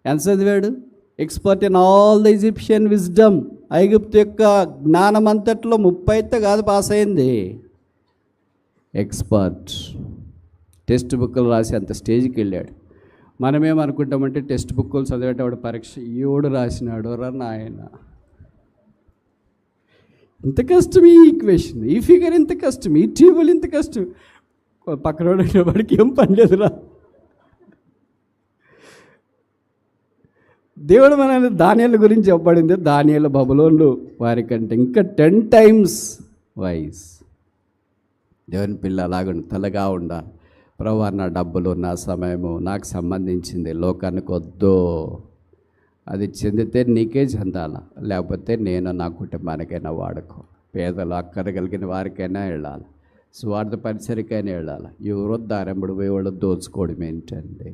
ఎంత చదివాడు? Expert in all the Egyptian wisdom. ఐగుప్తు యొక్క జ్ఞానం అంతట్లో 30 కాదు పాస్ అయింది. ఎక్స్పర్ట్. టెక్స్ట్ బుక్లు రాసి అంత స్టేజ్కి వెళ్ళాడు. మనమేమనుకుంటామంటే టెక్స్ట్ బుక్లు చదివేటప్పుడు పరీక్ష ఎవడు రాసినాడు రా నాయన, ఇంత కష్టం ఈ ఈక్వేషన్, ఈ ఫిగర్ ఇంత కష్టం, ఈ టేబుల్ ఇంత కష్టం, పక్కన వాడికి ఏం పని లేదురా. దేవుడు మన దానియేలు గురించి చెప్పబడింది. దానియేలు బబులోన్లు వారికంటే ఇంకా 10 times వైస్. దేవుని పిల్ల అలాగ తలగా ఉండాలి. ప్రభువా, నా డబ్బులు, నా సమయము నాకు సంబంధించింది, లోకానికి వద్దు. అది చెందితే నీకే చెందాల, లేకపోతే నేను నా కుటుంబానికైనా వాడుకో. పేదలు, అక్కరగలిగిన వారికైనా వెళ్ళాలి, స్వార్థ పరిసరికైనా వెళ్ళాలి. ఎవరో దారెంబడి పోయి వాళ్ళు దోచుకోవడం ఏంటండి?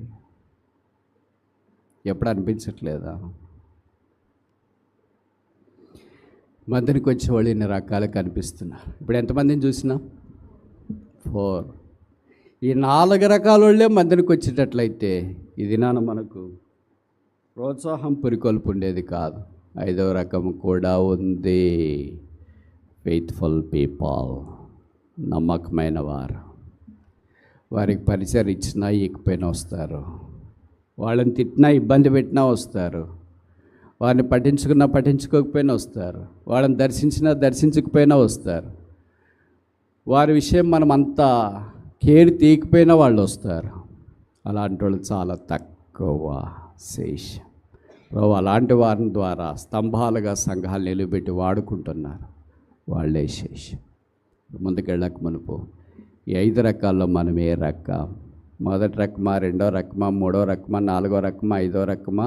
ఎప్పుడు అనిపించట్లేదా? మందినికి వచ్చేవాళ్ళు ఇన్ని రకాలు కనిపిస్తున్నారు. ఇప్పుడు ఎంతమందిని చూసినా 4. ఈ 4 రకాల వాళ్ళే మందినికి వచ్చేటట్లయితే ఇది మనకు ప్రోత్సాహం పురికొల్పు ఉండేది కాదు. 5వ రకం కూడా ఉంది. ఫెయిత్ఫుల్ పీపుల్, నమ్మకమైన వారు. వారికి పరిచయం ఇచ్చినా ఇకపోయినా వస్తారు, వాళ్ళని తిట్టినా ఇబ్బంది పెట్టినా వస్తారు, వారిని పట్టించుకున్నా పట్టించుకోకపోయినా వస్తారు, వాళ్ళని దర్శించినా దర్శించకపోయినా వస్తారు, వారి విషయం మనం అంతా కేర్ తీయకపోయినా వాళ్ళు వస్తారు. అలాంటి వాళ్ళు చాలా తక్కువ శేషం. ప్రభు అలాంటి వారి ద్వారా స్తంభాలుగా సంఘాలు నిలబెట్టి వాడుకుంటున్నారు. వాళ్ళే శేషం. ముందుకెళ్ళక మునుపు ఈ 5 రకాల్లో మనం ఏ రకం? మొదటి రకమా, 2వ రకమా, 3వ రకమా, 4వ రకమా, 5వ రకమా,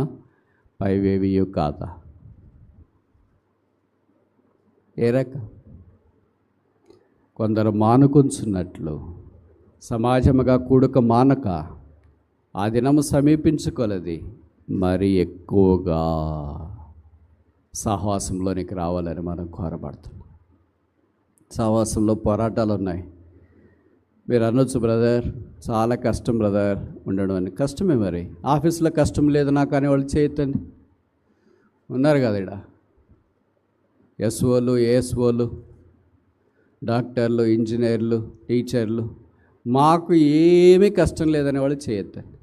పైవేవి కాదా? ఏ రకం? కొందరు మానుకుంటున్నట్లు సమాజముగా కూడుక మానక ఆ దినము సమీపించుకొలది మరి ఎక్కువగా సహవాసంలోనికి రావాలని మనం కోరబడుతున్నాం. సహవాసంలో పోరాటాలు ఉన్నాయి. మీరు అనొచ్చు, బ్రదర్ చాలా కష్టం బ్రదర్ ఉండడం అని. కష్టమే మరి. ఆఫీస్లో కష్టం లేదు నాకు అనేవాళ్ళు చేయొద్దండి. ఉన్నారు కదా ఇక్కడ ఎస్ఓలు, ఏఎస్ఓలు, డాక్టర్లు, ఇంజనీర్లు, టీచర్లు. మాకు ఏమీ కష్టం లేదనే వాళ్ళు చేయొద్దండి.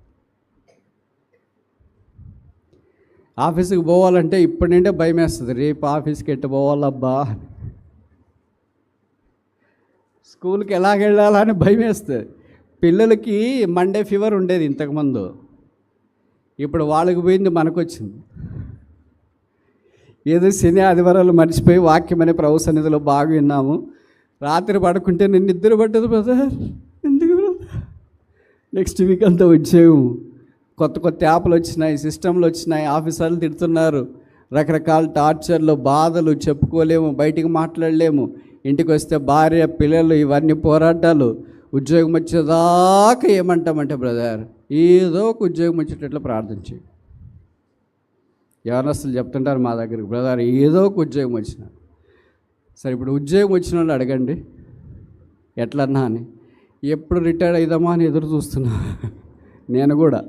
ఆఫీస్కి పోవాలంటే ఇప్పటి నుండే భయం వేస్తుంది, రేపు ఆఫీస్కి ఎట్టు పోవాలబ్బా, స్కూల్కి ఎలాగెళ్ళాలని భయం వేస్తుంది. పిల్లలకి మండే ఫీవర్ ఉండేది ఇంతకుముందు, ఇప్పుడు వాళ్ళకి పోయింది, మనకు వచ్చింది. ఏదో శని ఆదివారాలు మర్చిపోయి వాక్యం అనే ప్రభు సన్నిధిలో బాగా విన్నాము. రాత్రి పడుకుంటే నేను నిద్ర పట్టదు బ్రదర్. ఎందుకు బ్రదర్? నెక్స్ట్ వీక్ అంతా ఉద్యోగం, కొత్త యాప్లు వచ్చినాయి, సిస్టంలు వచ్చినాయి, ఆఫీసర్లు తిడుతున్నారు, రకరకాల టార్చర్లు, బాధలు, చెప్పుకోలేము, బయటికి మాట్లాడలేము. ఇంటికి వస్తే భార్య, పిల్లలు, ఇవన్నీ పోరాటాలు. ఉద్యోగం వచ్చేదాకా ఏమంటామంటే బ్రదర్ ఏదో ఒక ఉద్యోగం వచ్చేటట్లు ప్రార్థించి. యవనస్తులు చెప్తుంటారు మా దగ్గరికి, బ్రదర్ ఏదో ఒక ఉద్యోగం వచ్చిన. సరే, ఇప్పుడు ఉద్యోగం వచ్చిన వాళ్ళు అడగండి ఎట్లన్నా అని. ఎప్పుడు రిటైర్డ్ అయిదామా అని ఎదురు చూస్తున్నా నేను కూడా.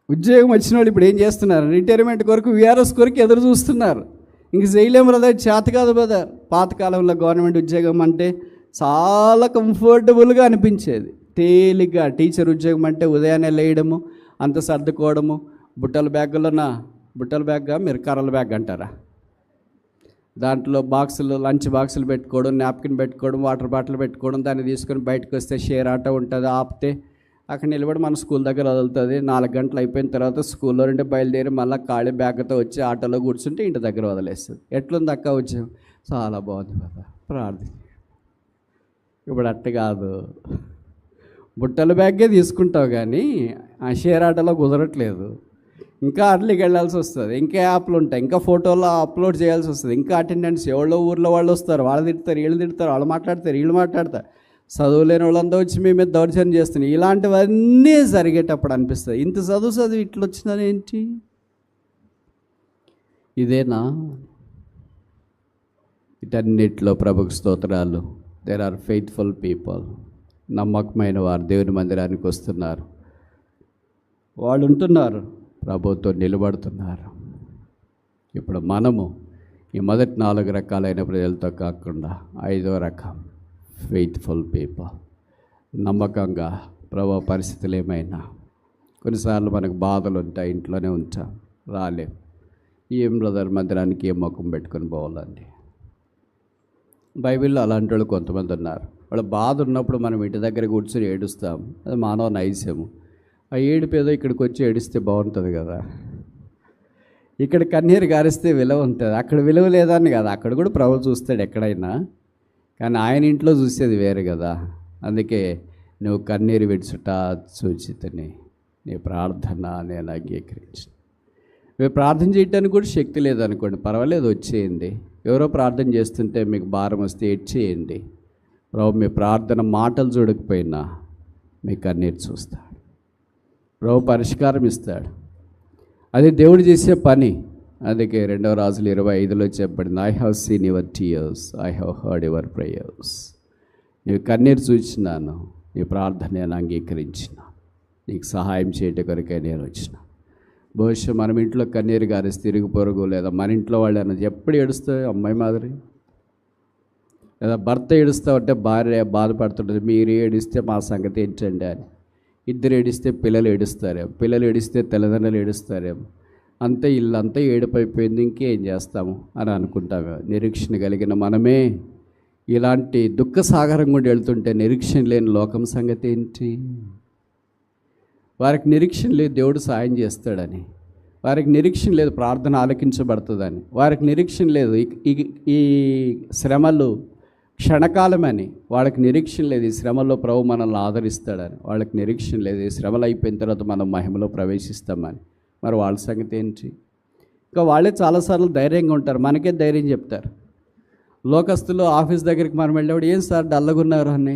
ఉద్యోగం వచ్చిన వాళ్ళు ఇప్పుడు ఏం చేస్తున్నారు? రిటైర్మెంట్ కొరకు, విఆర్ఎస్ కొరకు ఎదురు చూస్తున్నారు. ఇంక చేయలేము బ్రదర్, చేత కాదు బ్రదర్. పాతకాలంలో గవర్నమెంట్ ఉద్యోగం అంటే చాలా కంఫర్టబుల్గా అనిపించేది, తేలిగ్గా. టీచర్ ఉద్యోగం అంటే ఉదయాన్నే లేయడము, అంత సర్దుకోవడము, బుట్టల బ్యాగ్గా మీరు కర్రల బ్యాగ్ అంటారా, దాంట్లో బాక్సులు, లంచ్ బాక్సులు పెట్టుకోవడం, నాప్కిన్ పెట్టుకోవడం, వాటర్ బాటిల్ పెట్టుకోవడం, దాన్ని తీసుకొని బయటకు వస్తే షేర్ ఆటో ఉంటుంది, ఆపితే అక్కడ నిలబడి మన స్కూల్ దగ్గర వదులుతుంది. 4 గంటలు అయిపోయిన తర్వాత స్కూల్లో నుండి బయలుదేరి మళ్ళీ ఖాళీ బ్యాగ్తో వచ్చి ఆటోలో కూర్చుంటే ఇంటి దగ్గర వదిలేస్తుంది. ఎట్లుంది అక్క వచ్చాం? చాలా బాగుంది కదా, ప్రార్థన. ఇప్పుడు అట్ట కాదు, బుట్టల బ్యాగే తీసుకుంటావు కానీ ఆ షేర్ ఆటోలో కుదరట్లేదు. ఇంకా అర్లీకి వెళ్ళాల్సి వస్తుంది, ఇంకా యాప్లు ఉంటాయి, ఇంకా ఫోటోలు అప్లోడ్ చేయాల్సి వస్తుంది, ఇంకా అటెండెన్స్ ఎవరో ఊర్లో వాళ్ళు వస్తారు, వాళ్ళు తిడతారు, వీళ్ళు తిడతారు, వాళ్ళు మాట్లాడతారు, వీళ్ళు మాట్లాడతారు, చదువులేని వాళ్ళంతా వచ్చి మీ మీద దౌర్జన్యం చేస్తున్నాయి. ఇలాంటివన్నీ జరిగేటప్పుడు అనిపిస్తుంది, ఇంత చదువు ఇట్లా వచ్చిందని ఏంటి, ఇదేనా? వీటన్నిటిలో ప్రభుకు స్తోత్రాలు. దేర్ ఆర్ ఫెయిత్ఫుల్ పీపుల్, నమ్మకమైన వారు దేవుని మందిరానికి వస్తున్నారు, వాళ్ళు ఉంటున్నారు, ప్రభుతో నిలబడుతున్నారు. ఇప్పుడు మనము ఈ మొదటి 4 రకాలైన ప్రజలతో కాకుండా 5వ రకం ఫెయిత్ఫుల్ పీపుల్. నమ్మకంగా ప్రభు పరిస్థితులు ఏమైనా, కొన్నిసార్లు మనకు బాధలు ఉంటాయి, ఇంట్లోనే ఉంటాం, రాలేం. ఏం బ్రదర్ మందిరానికి ఏం ముఖం పెట్టుకొని పోవాలండి? బైబిల్లో అలాంటి వాళ్ళు కొంతమంది ఉన్నారు. వాళ్ళ బాధ ఉన్నప్పుడు మనం ఇంటి దగ్గర కూర్చొని ఏడుస్తాం, అది మానవ నైస్యము. ఆ ఏడుపు ఏదో ఇక్కడికి వచ్చి ఏడిస్తే బాగుంటుంది కదా. ఇక్కడ కన్నీరు గారిస్తే విలువ ఉంటుంది, అక్కడ విలువ లేదని కదా. అక్కడ కూడా ప్రభు చూస్తాడు ఎక్కడైనా, కానీ ఆయన ఇంట్లో చూసేది వేరు కదా. అందుకే నువ్వు కన్నీరు విడుచుట సూచితని, నీ ప్రార్థన నేను అంగీకరించు. మీరు ప్రార్థన చేయడానికి కూడా శక్తి లేదనుకోండి, పర్వాలేదు, వచ్చేయండి. ఎవరో ప్రార్థన చేస్తుంటే మీకు భారం వస్తే ఏడ్చేయండి. ప్రభు మీ ప్రార్థన మాటలు చూడకపోయినా మీ కన్నీరు చూస్తాడు, ప్రభు పరిష్కారం ఇస్తాడు. అది దేవుడు చేసే పని. అందుకే 2వ రాజులు 25లో చెప్పబడింది, I have seen your tears, I have heard your prayers. నీవు కన్నీరు చూచినాను, నీ ప్రార్థన నేను అంగీకరించిన, నీకు సహాయం చేయటం కొరకే నేను వచ్చిన. బహుశా మనం ఇంట్లో కన్నీరు గారేసి తిరుగు పొరుగు లేదా మన ఇంట్లో వాళ్ళు అన్నది ఎప్పుడు ఏడుస్తాయి అమ్మాయి మాదిరి, లేదా భర్త ఏడుస్తూ ఉంటే భార్య బాధపడుతుంటుంది, మీరు ఏడిస్తే మా సంగతి ఏంటండి అని. ఇద్దరు ఏడిస్తే పిల్లలు ఏడుస్తారేమో, పిల్లలు ఏడిస్తే తల్లిదండ్రులు ఏడుస్తారేమో, అంతే ఇల్లంతా ఏడుపైపోయింది, ఇంకేం చేస్తాము అని అనుకుంటాము. నిరీక్షణ కలిగిన మనమే ఇలాంటి దుఃఖ సాగరం కూడా వెళ్తుంటే నిరీక్షణ లేని లోకం సంగతి ఏంటి? వారికి నిరీక్షణ లేదు దేవుడు సాయం చేస్తాడని, వారికి నిరీక్షణ లేదు ప్రార్థన ఆలకించబడుతుందని, వారికి నిరీక్షణ లేదు ఈ శ్రమలు క్షణకాలమని, వాళ్ళకి నిరీక్షణ లేదు ఈ శ్రమల్లో ప్రభు మనల్ని ఆదరిస్తాడని, వాళ్ళకి నిరీక్షణ లేదు ఈ శ్రమలు అయిపోయిన తర్వాత మనం మహిమలో ప్రవేశిస్తామని. మరి వాళ్ళ సంగతి ఏంటి? ఇంకా వాళ్ళే చాలాసార్లు ధైర్యంగా ఉంటారు, మనకే ధైర్యం చెప్తారు. లోకస్తులు ఆఫీస్ దగ్గరికి మనం వెళ్ళేవాడు, ఏం సార్ డల్లగా ఉన్నారు అని,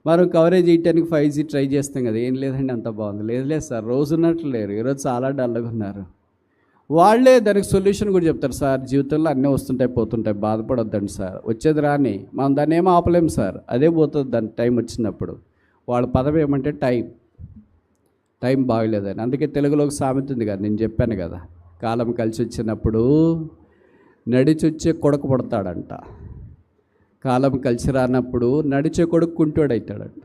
మనం కవరేజ్ చేయడానికి 5G ట్రై చేస్తాం కదా, ఏం లేదండి అంత బాగుంది, లేదు సార్ రోజు ఉన్నట్లు లేరు, ఈరోజు చాలా డల్లగా ఉన్నారు. వాళ్ళే దానికి సొల్యూషన్ కూడా చెప్తారు, సార్ జీవితంలో అన్నీ వస్తుంటాయి పోతుంటాయి, బాధపడొద్దండి సార్, వచ్చేది రాని, మనం దాన్ని ఏమో ఆపలేము సార్, అదే పోతుంది దాని టైం వచ్చినప్పుడు. వాళ్ళ పదం ఏమంటే టైం బాగలేదని. అందుకే తెలుగులో ఒక సామెత ఉంది కదా, నేను చెప్పాను కదా, కాలం కలిసి వచ్చినప్పుడు నడిచొచ్చే కొడుకు పుడతాడంట, కాలం కలిసి రానప్పుడు నడిచే కొడుకు కుంటోడవుతాడంట.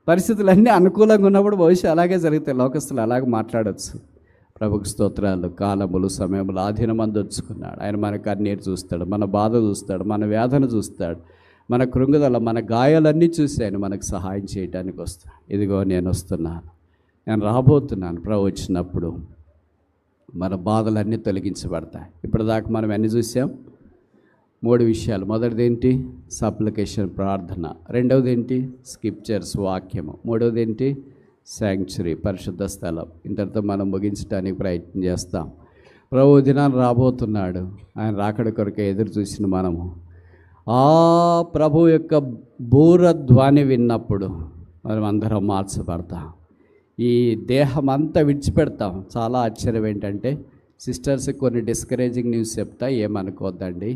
పరిస్థితులన్నీ అనుకూలంగా ఉన్నప్పుడు భవిష్యత్తు అలాగే జరుగుతాయి, లోకస్తులు అలాగే మాట్లాడచ్చు. ప్రభుకు స్తోత్రాలు. కాలములు సమయములు ఆధీనమందు వచ్చుకున్నాడు ఆయన. మన కన్నీరు చూస్తాడు, మన బాధ చూస్తాడు, మన వేదన చూస్తాడు, మన కృంగుదల, మన గాయాలన్నీ చూసి ఆయన మనకు సహాయం చేయడానికి వస్తాడు. ఇదిగో నేను వస్తున్నాను, నేను రాబోతున్నాను. ప్రభు వచ్చినప్పుడు మన బాధలన్నీ తొలగించబడతాయి. ఇప్పటిదాకా మనం ఎన్ని చూసాం? 3 విషయాలు. మొదటిది ఏంటి? సప్లికేషన్, ప్రార్థన. రెండవది ఏంటి? స్క్రిప్చర్స్, వాక్యము. మూడవది ఏంటి? శాంక్చురీ, పరిశుద్ధ స్థలం. ఇంతటితో మనం ముగించడానికి ప్రయత్నం చేస్తాం. ప్రభు దినాన్ని రాబోతున్నాడు, ఆయన రాకడ కొరకే ఎదురు చూసిన మనము ఆ ప్రభు యొక్క బూరధ్వని విన్నప్పుడు మనం అందరం మార్చబడతాం, ఈ దేహం అంతా విడిచిపెడతాం. చాలా ఆశ్చర్యం ఏంటంటే, సిస్టర్స్ కొన్ని డిస్కరేజింగ్ న్యూస్ చెప్తా, ఏమనుకోవద్దండి,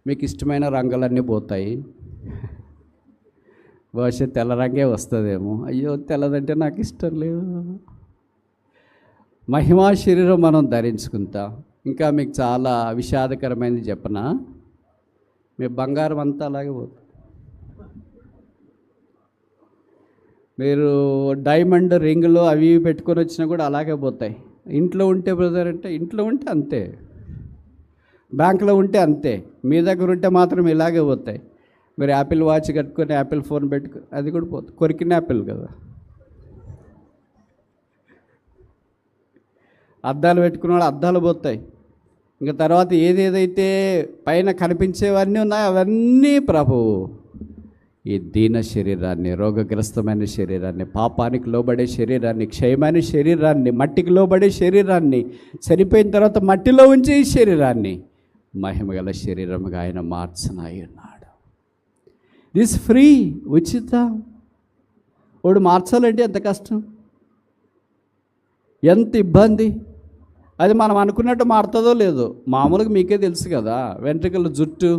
మీకు ఇష్టమైన రంగులన్నీ పోతాయి, బహుశా తెల్ల రంగే వస్తుందేమో. అయ్యో తెల్లదంటే నాకు ఇష్టం లేదు. మహిమా శరీరం మనం ధరించుకుంటాం. ఇంకా మీకు చాలా విషాదకరమైనది చెప్పనా, మీ బంగారం అంతా అలాగే పోతుంది. మీరు డైమండ్ రింగులు అవి పెట్టుకొని వచ్చినా కూడా అలాగే పోతాయి. ఇంట్లో ఉంటే బ్రదర్ అంటే ఇంట్లో ఉంటే అంతే. బ్యాంకులో ఉంటే అంతే, మీ దగ్గర ఉంటే మాత్రం ఇలాగే పోతాయి. మీరు యాపిల్ వాచ్ కట్టుకొని యాపిల్ ఫోన్ పెట్టుకుని అది కూడా పోతుంది, కొరికిన యాపిల్ కదా. అద్దాలు పెట్టుకున్న వాళ్ళు అద్దాలు పోతాయి. ఇంకా తర్వాత ఏదేదైతే పైన కనిపించేవన్నీ ఉన్నాయో అవన్నీ ప్రభువు ఈ దీన శరీరాన్ని, రోగగ్రస్తమైన శరీరాన్ని, పాపానికి లోబడే శరీరాన్ని, క్షయమైన శరీరాన్ని, మట్టికి లోబడే శరీరాన్ని, చనిపోయిన తర్వాత మట్టిలో ఉంచే ఈ శరీరాన్ని మహిమగల శరీరముగా ఆయన మార్చనాయి ఉన్నాడు. దిస్ ఫ్రీ, ఉచితం. వాడు మార్చాలంటే ఎంత కష్టం, ఎంత ఇబ్బంది. అది మనం అనుకున్నట్టు మారుతుందో లేదో. మామూలుగా మీకే తెలుసు కదా, వెంట్రుకల జుట్టు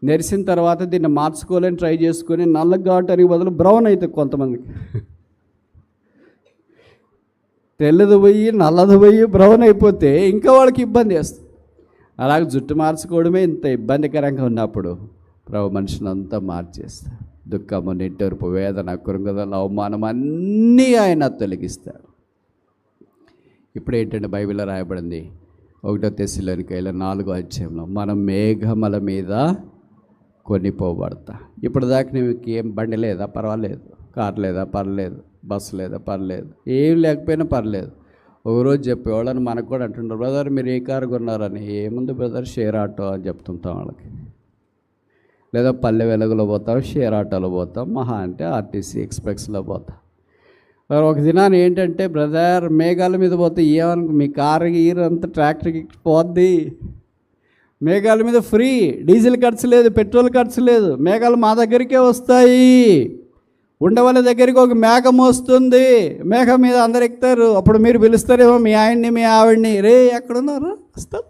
నెరిసిన తర్వాత దీన్ని మార్చుకోవాలని ట్రై చేసుకొని నల్లగాటానికి బదులు బ్రౌన్ అవుతుంది కొంతమందికి. తెల్లది పోయి నల్లది పోయి బ్రౌన్ అయిపోతే ఇంకా వాళ్ళకి ఇబ్బంది వేస్తుంది. అలాగే జుట్టు మార్చుకోవడమే ఇంత ఇబ్బందికరంగా ఉన్నప్పుడు ప్రభు మనుషుని అంతా మార్చేస్తాడు. దుఃఖము, నిట్టూర్పు, వేదన, కృంగదల, అవమానం అన్నీ ఆయన తొలగిస్తాడు. ఇప్పుడు ఏంటంటే బైబిల్లో రాయబడింది 1 తెస్సలోనికైల 4వ అధ్యాయంలో, మనం మేఘముల మీద కొనిపోబడతా. ఇప్పుడు దాకా నీకు ఏం బండి లేదా పర్వాలేదు, కారు లేదా పర్లేదు, బస్సు లేదా పర్లేదు, ఏం లేకపోయినా పర్లేదు. ఒకరోజు చెప్పేవాళ్ళని మనకు కూడా అంటుంటారు, బ్రదర్ మీరు ఏ కారు కొన్నారని. ఏముంది బ్రదర్, షేర్ ఆటో అని చెప్తుంటాం వాళ్ళకి. లేదా పల్లె వెలుగులో పోతాం, షేర్ ఆటోలో పోతాం, మహా అంటే ఆర్టీసీ ఎక్స్ప్రెస్లో పోతాం. ఒక దినాన్ని ఏంటంటే, బ్రదర్ మేఘాల మీద పోతే ఏమనుకో, మీ కారు గీరు అంతా ట్రాక్టర్కి పోద్ది. మేఘాల మీద ఫ్రీ, డీజిల్ ఖర్చు లేదు, పెట్రోల్ ఖర్చు లేదు. మేఘాలు మా దగ్గరికే వస్తాయి. ఉండవల్లి దగ్గరికి ఒక మేఘం వస్తుంది, మేఘం మీద అందరు ఎక్కుతారు. అప్పుడు మీరు పిలుస్తారేమో మీ ఆయన్ని, మీ ఆవిడ్ని, రే ఎక్కడున్నారు వస్తారు.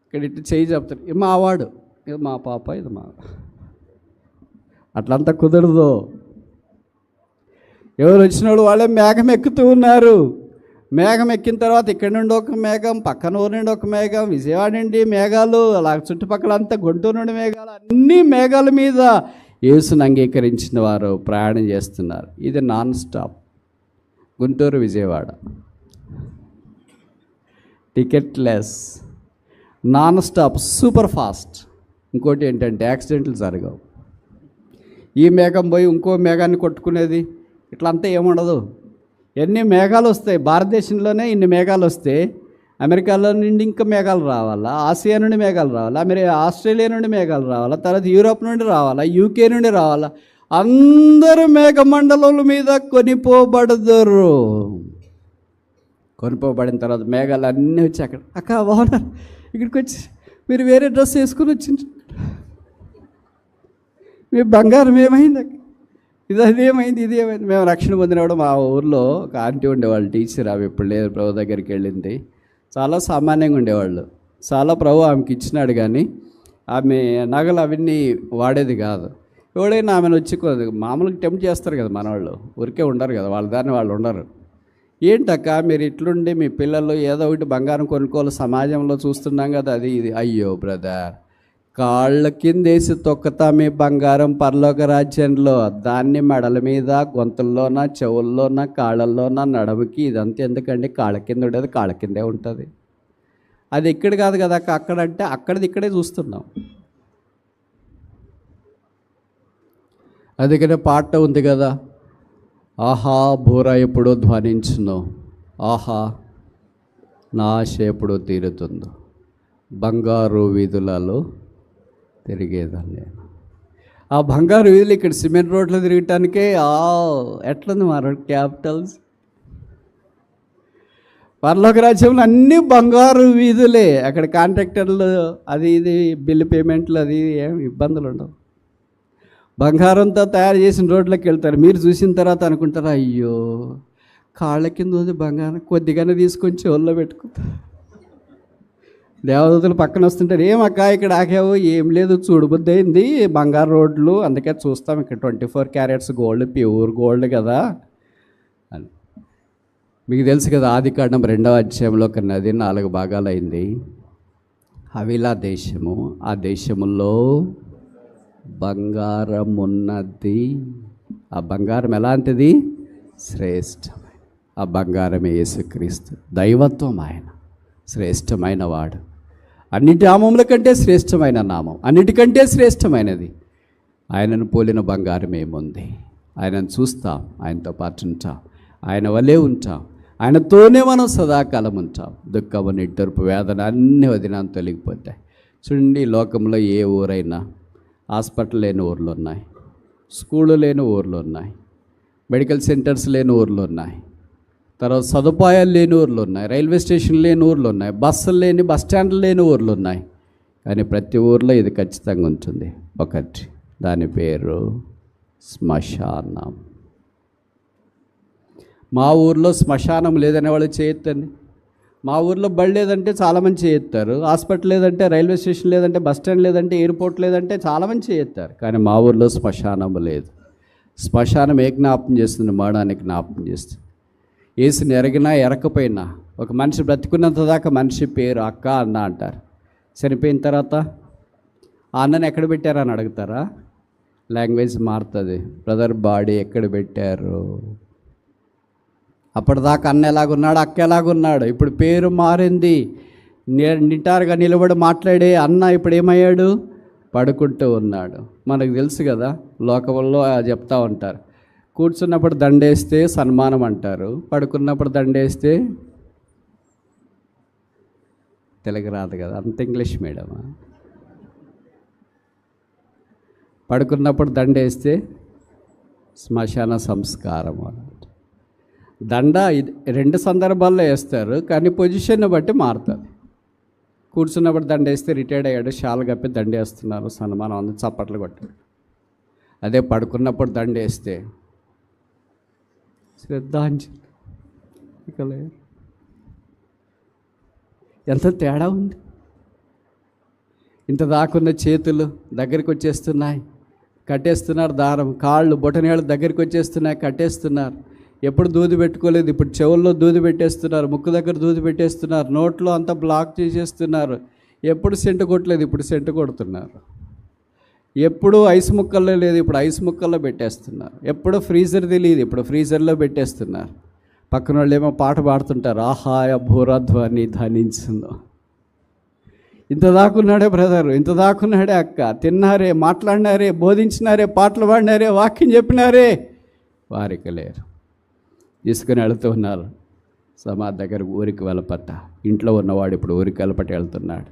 ఇక్కడ ఇటు చేయి చెప్తారు, ఇది మా వాడు, ఇది మా పాప, ఇది మా. అట్లంతా కుదరదు. ఎవరు వచ్చినోడు వాళ్ళే మేఘం ఎక్కుతూ ఉన్నారు. మేఘం ఎక్కిన తర్వాత ఇక్కడ నుండి ఒక మేఘం, పక్కన ఊరు నుండి ఒక మేఘం, విజయవాడ నుండి మేఘాలు, అలా చుట్టుపక్కల అంతా గుంటూరు నుండి మేఘాలు, అన్ని మేఘాల మీద యేసుని అంగీకరించిన వారు ప్రయాణం చేస్తున్నారు. ఇది non stop, Guntur Vijayawada, ticket less, non stop, super fast. ఇంకోటి ఏంటంటే యాక్సిడెంట్లు జరగవు. ఈ మేఘం పోయి ఇంకో మేఘాన్ని కొట్టుకునేది ఇట్లా అంతా ఏముండదు. ఎన్ని మేఘాలు వస్తాయి భారతదేశంలోనే, ఇన్ని మేఘాలు వస్తే అమెరికాలో నుండి ఇంకా మేఘాలు రావాలా, ఆసియా నుండి మేఘాలు రావాలా, ఆస్ట్రేలియా నుండి మేఘాలు రావాలా, తర్వాత యూరోప్ నుండి రావాలా, యూకే నుండి రావాలా. అందరూ మేఘమండలం మీద కొనిపోబడదురు. కొనిపోబడిన తర్వాత మేఘాలు అన్నీ వచ్చి అక్కడ, అక్క బాగున్నారు, ఇక్కడికి వచ్చి మీరు వేరే డ్రెస్ వేసుకుని వచ్చింది, మీ బంగారం ఏమైంది, ఇది అదేమైంది, ఇది ఏమైంది. మేము రక్షణ పొందినప్పుడు మా ఊర్లో ఒక ఆంటీ ఉండేవాళ్ళు, టీచర్. ఆమె ఇప్పుడు లేదు, ప్రభు దగ్గరికి వెళ్ళింది. చాలా సామాన్యంగా ఉండేవాళ్ళు. చాలా ప్రభు ఆమెకి ఇచ్చినాడు, కానీ ఆమె నగలు అవన్నీ వాడేది కాదు. ఎవడైనా ఆమెను వచ్చి మామూలుగా టెంప్ట్ చేస్తారు కదా మన వాళ్ళు, ఊరికే ఉండరు కదా, వాళ్ళ దాన్ని వాళ్ళు ఉండరు. ఏంటక్క మీరు ఇట్లుండి మీ పిల్లలు ఏదో ఒకటి బంగారం కొనుక్కోవాలి, సమాజంలో చూస్తున్నాం కదా అది ఇది. అయ్యో బ్రదర్, కాళ్ళ కిందేసి తొక్కతా మీ బంగారం పరలోక రాజ్యంలో. దాన్ని మెడల మీద, గొంతుల్లోన, చెవుల్లోన, కాళ్ళల్లోన, నడముకి, ఇదంతా ఎందుకండి? కాళ్ళ కింద ఉండేది కాళ్ళ కిందే ఉంటుంది. అది ఇక్కడ కాదు కదా అక్కడంటే, అక్కడిది ఇక్కడే చూస్తున్నాం. అందుకనే పాట ఉంది కదా, ఆహా బూర ఎప్పుడో ధ్వనించును, ఆహా నా ఆశ ఎప్పుడో తీరుతుందో, బంగారు వీధులలో తిరిగేదాన్ని నేను. ఆ బంగారు వీధులు ఇక్కడ సిమెంట్ రోడ్లో తిరగటానికే ఎట్లుంది మా రోడ్ క్యాపిటల్స్. పరలోక రాజ్యంలో అన్నీ బంగారు వీధులే. అక్కడ కాంట్రాక్టర్లు అది ఇది బిల్లు పేమెంట్లు అది ఏం ఇబ్బందులు ఉండవు. బంగారంతో తయారు చేసిన రోడ్లోకి వెళ్తారు. మీరు చూసిన తర్వాత అనుకుంటారు, అయ్యో కాళ్ళ కింద ఉంది బంగారం, కొద్దిగానే తీసుకొని చెవుల్లో పెట్టుకుంటారు. దేవదూతలు పక్కన వస్తుంటారు, ఏమక్క ఇక్కడ ఆగావు? ఏం లేదు, చూడబుద్ధి అయింది, బంగారు రోడ్లు అందుకే చూస్తాం, ఇక్కడ 24 క్యారెట్స్ గోల్డ్, ప్యూర్ గోల్డ్ కదా అని. మీకు తెలుసు కదా, ఆదికాండం 2వ అధ్యాయంలో ఒక నది 4 భాగాలైంది. హవిలా దేశము, ఆ దేశములో బంగారం ఉన్నది. ఆ బంగారం ఎలాంటిది? శ్రేష్టమైన ఆ బంగారమే యేసుక్రీస్తు. దైవత్వం ఆయన. శ్రేష్టమైన వాడు, అన్నిటి నామముల కంటే శ్రేష్టమైన నామం, అన్నిటికంటే శ్రేష్టమైనది. ఆయనను పోలిన బంగారం ఏముంది? ఆయనను చూస్తాం, ఆయనతో పాటు ఉంటాం, ఆయన వలే ఉంటాం, ఆయనతోనే మనం సదాకాలం ఉంటాం. దుఃఖము, నిట్టూర్పు, వేదన అన్నీ వదినాన్ని తొలగిపోతాయి. చూడండి, లోకంలో ఏ ఊరైనా హాస్పిటల్ లేని ఊర్లు ఉన్నాయి, స్కూళ్ళు లేని ఊర్లు ఉన్నాయి, మెడికల్ సెంటర్స్ లేని ఊర్లు ఉన్నాయి, తర్వాత సదుపాయాలు లేని ఊర్లు ఉన్నాయి, రైల్వే స్టేషన్ లేని ఊర్లు ఉన్నాయి, బస్సులు లేని బస్ స్టాండ్లు లేని ఊర్లు ఉన్నాయి. కానీ ప్రతి ఊర్లో ఇది ఖచ్చితంగా ఉంటుంది, ఒకటి. దాని పేరు శ్మశానం. మా ఊర్లో శ్మశానం లేదనే వాళ్ళు చేయొద్దండి. మా ఊర్లో బడి లేదంటే చాలామంది చేయొత్తారు, హాస్పిటల్ లేదంటే, రైల్వే స్టేషన్ లేదంటే, బస్ స్టాండ్ లేదంటే, ఎయిర్పోర్ట్ లేదంటే చాలామంది చేయొత్తారు. కానీ మా ఊర్లో శ్మశానం లేదు. శ్మశానం ఏ జ్ఞాపకం చేస్తుంది? మరణానికి జ్ఞాపకం చేస్తుంది. యేసుని ఎరగినా ఎరకపోయినా, ఒక మనిషి బ్రతికున్నంత దాకా మనిషి పేరు అక్క, అన్న అంటారు. చనిపోయిన తర్వాత ఆ అన్నని ఎక్కడ పెట్టారని అడుగుతారా? లాంగ్వేజ్ మారుతుంది. బ్రదర్ బాడీ ఎక్కడ పెట్టారు? అప్పటిదాకా అన్న ఎలాగున్నాడు, అక్క ఎలాగున్నాడు, ఇప్పుడు పేరు మారింది. నిటారుగా నిలబడి మాట్లాడే అన్న ఇప్పుడు ఏమయ్యాడు? పడుకుంటూ ఉన్నాడు. మనకు తెలుసు కదా, లోకంలో చెప్తా ఉంటారు, కూర్చున్నప్పుడు దండేస్తే సన్మానం అంటారు, పడుకున్నప్పుడు దండేస్తే తెలుగు రాదు కదా, అంత ఇంగ్లీష్ మీడియమా? పడుకున్నప్పుడు దండేస్తే శ్మశాన సంస్కారం అన్నమాట. దండ రెండు సందర్భాల్లో వేస్తారు, కానీ పొజిషన్ని బట్టి మారుతుంది. కూర్చున్నప్పుడు దండేస్తే రిటైర్డ్ అయ్యాడు, షాల్ కప్పి దండేస్తున్నారు, సన్మానం అందు చప్పట్లు కొట్టాడు. అదే పడుకున్నప్పుడు దండేస్తే శ్రద్ధాంజలి. ఇక లేదు, ఎంత తేడా ఉంది. ఇంత దాకున్న చేతులు దగ్గరికి వచ్చేస్తున్నాయి, కట్టేస్తున్నారు దారం. కాళ్ళు బొటనేళ్ళు దగ్గరికి వచ్చేస్తున్నాయి, కట్టేస్తున్నారు. ఎప్పుడు దూది పెట్టుకోలేదు, ఇప్పుడు చెవుల్లో దూది పెట్టేస్తున్నారు, ముక్కు దగ్గర దూది పెట్టేస్తున్నారు, నోట్లో అంతా బ్లాక్ చేసేస్తున్నారు. ఎప్పుడు సెంటు కొట్టలేదు, ఇప్పుడు సెంటు కొడుతున్నారు. ఎప్పుడు ఐస్ ముక్కల్లో లేదు, ఇప్పుడు ఐస్ ముక్కల్లో పెట్టేస్తున్నారు. ఎప్పుడు ఫ్రీజర్ తెలియదు, ఇప్పుడు ఫ్రీజర్లో పెట్టేస్తున్నారు. పక్కన వాళ్ళు ఏమో పాట పాడుతుంటారు, ఆహాయ భూరధ్వని ధనించిందో. ఇంత దాకున్నాడే బ్రదర్, ఇంత దాకున్నాడే అక్క, తిన్నారే, మాట్లాడినారే, బోధించినారే, పాటలు పాడినారే, వాక్యం చెప్పినారే, వారికి లేరు. తీసుకుని వెళుతూ ఉన్నారు సమాధి దగ్గర. ఊరికి వెళ్ళపట్ట ఇంట్లో ఉన్నవాడు ఇప్పుడు ఊరికి వెళ్ళపట్ట వెళ్తున్నాడు.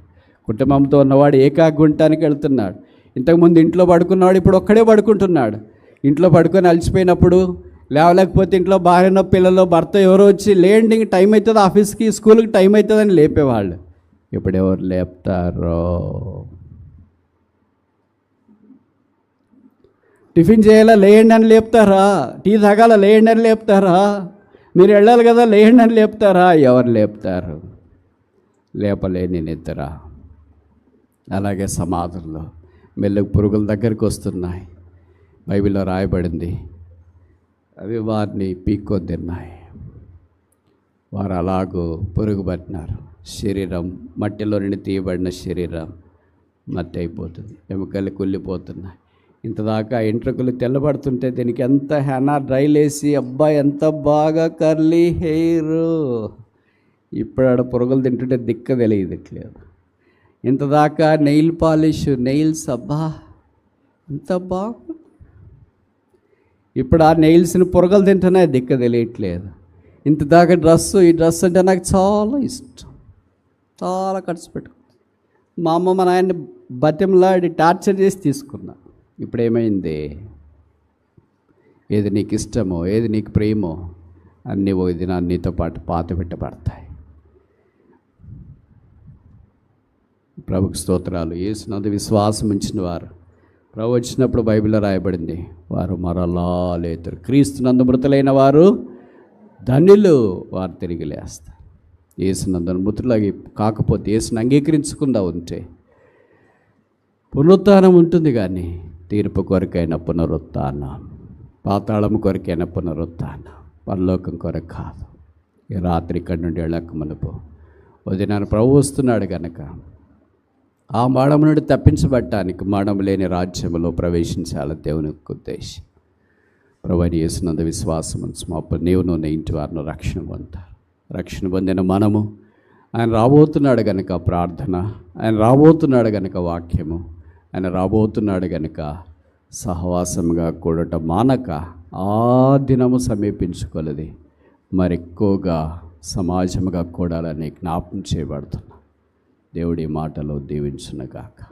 కుటుంబంతో ఉన్నవాడు ఏకాగుంటానికి వెళ్తున్నాడు. ఇంతకుముందు ఇంట్లో పడుకున్నవాడు ఇప్పుడు ఒక్కడే పడుకుంటున్నాడు. ఇంట్లో పడుకొని అలసిపోయినప్పుడు, లేవలేకపోతే ఇంట్లో భార్యనో పిల్లలు భర్త ఎవరో వచ్చి లేండి టైం అవుతుంది, ఆఫీస్కి స్కూల్కి టైం అవుతుందని లేపేవాళ్ళు. ఇప్పుడు ఎవరు లేపుతారో? టిఫిన్ చేయాలా, లేయండి అని లేపుతారా? టీ తాగాల, లేయండి అని లేపుతారా? మీరు వెళ్ళాలి కదా, లేయండి అని లేపుతారా? ఎవరు లేపుతారు? లేపలేని నిద్ర. అలాగే సమాధుల్లో మెల్లుగు పురుగుల దగ్గరికి వస్తున్నాయి. బైబిల్లో రాయబడింది, అవి వారిని పీక్కొని తిన్నాయి. వారు అలాగూ పురుగు పట్టినారు. శరీరం, మట్టిలో నుండి తీయబడిన శరీరం మట్టి అయిపోతుంది, ఎముకలు కుళ్ళిపోతున్నాయి. ఇంతదాకా ఎంట్రుకలు తెల్లబడుతుంటే దీనికి ఎంత హెనా డ్రైలేసి, అబ్బాయి ఎంత బాగా కర్లీ హెయిర్. ఇప్పుడు ఆడ పురుగులు తింటుంటే దిక్క తెలియట్లేదు. ఇంతదాకా నెయిల్ పాలిష్, నెయిల్స్, అబ్బా ఎంత బాగు. ఇప్పుడు ఆ నెయిల్స్ని పురుగులు తింటున్నాయి, దిక్క తెలియట్లేదు. ఇంతదాకా డ్రెస్సు, ఈ డ్రెస్ అంటే నాకు చాలా ఇష్టం, చాలా ఖర్చు పెట్టుకుంది. మా అమ్మ మా నాయన్ని బతిమలాడి టార్చర్ చేసి తీసుకున్నా. ఇప్పుడు ఏమైంది? ఏది నీకు ఇష్టమో, ఏది నీకు ప్రేమో అన్నీ ఓ దినాన్ని నీతో పాటు పాత పెట్టబడతాయి. ప్రభుకి స్తోత్రాలు. యేసునందు విశ్వాసం ఉంచిన వారు ప్రభు వచ్చినప్పుడు బైబిల్లో రాయబడింది, వారు మరలా లేతురు. క్రీస్తునందు మృతులైన వారు ధన్యులు, వారు తిరిగి లేస్తారు. యేసునందు మృతులకి కాకపోతే, యేసుని అంగీకరించకుండా ఉంటే పునరుత్థానం ఉంటుంది, కానీ తీర్పు కొరకైన పునరుత్థానం, పాతాళం కొరకైన పునరుత్థానం, పరలోకం కొరకు కాదు. ఈ రాత్రి ఇక్కడి నుండి వెళ్ళక మునుపు ఉదయాన్ని ప్రభు వస్తున్నాడు కనుక ఆ మరణం నుండి తప్పించబడటానికి, మరణం లేని రాజ్యంలో ప్రవేశించాలి దేవుని ఉద్దేశం. ప్రభువైన యేసునందు విశ్వాసం ఉంచు. అప్పుడు నీవు, నీ ఇంటి వారిని రక్షణ పొందుతారు. రక్షణ పొందిన మనము ఆయన రాబోతున్నాడు గనుక ప్రార్థన, ఆయన రాబోతున్నాడు గనుక వాక్యము, ఆయన రాబోతున్నాడు గనుక సహవాసముగా కూడటం మానక ఆ దినము సమీపించుకోలేది మరెక్కువగా సమాజముగా కూడాలని జ్ఞాపకం చేయబడుతున్నా. దేవుడి మాటలో దీవించునుగాక.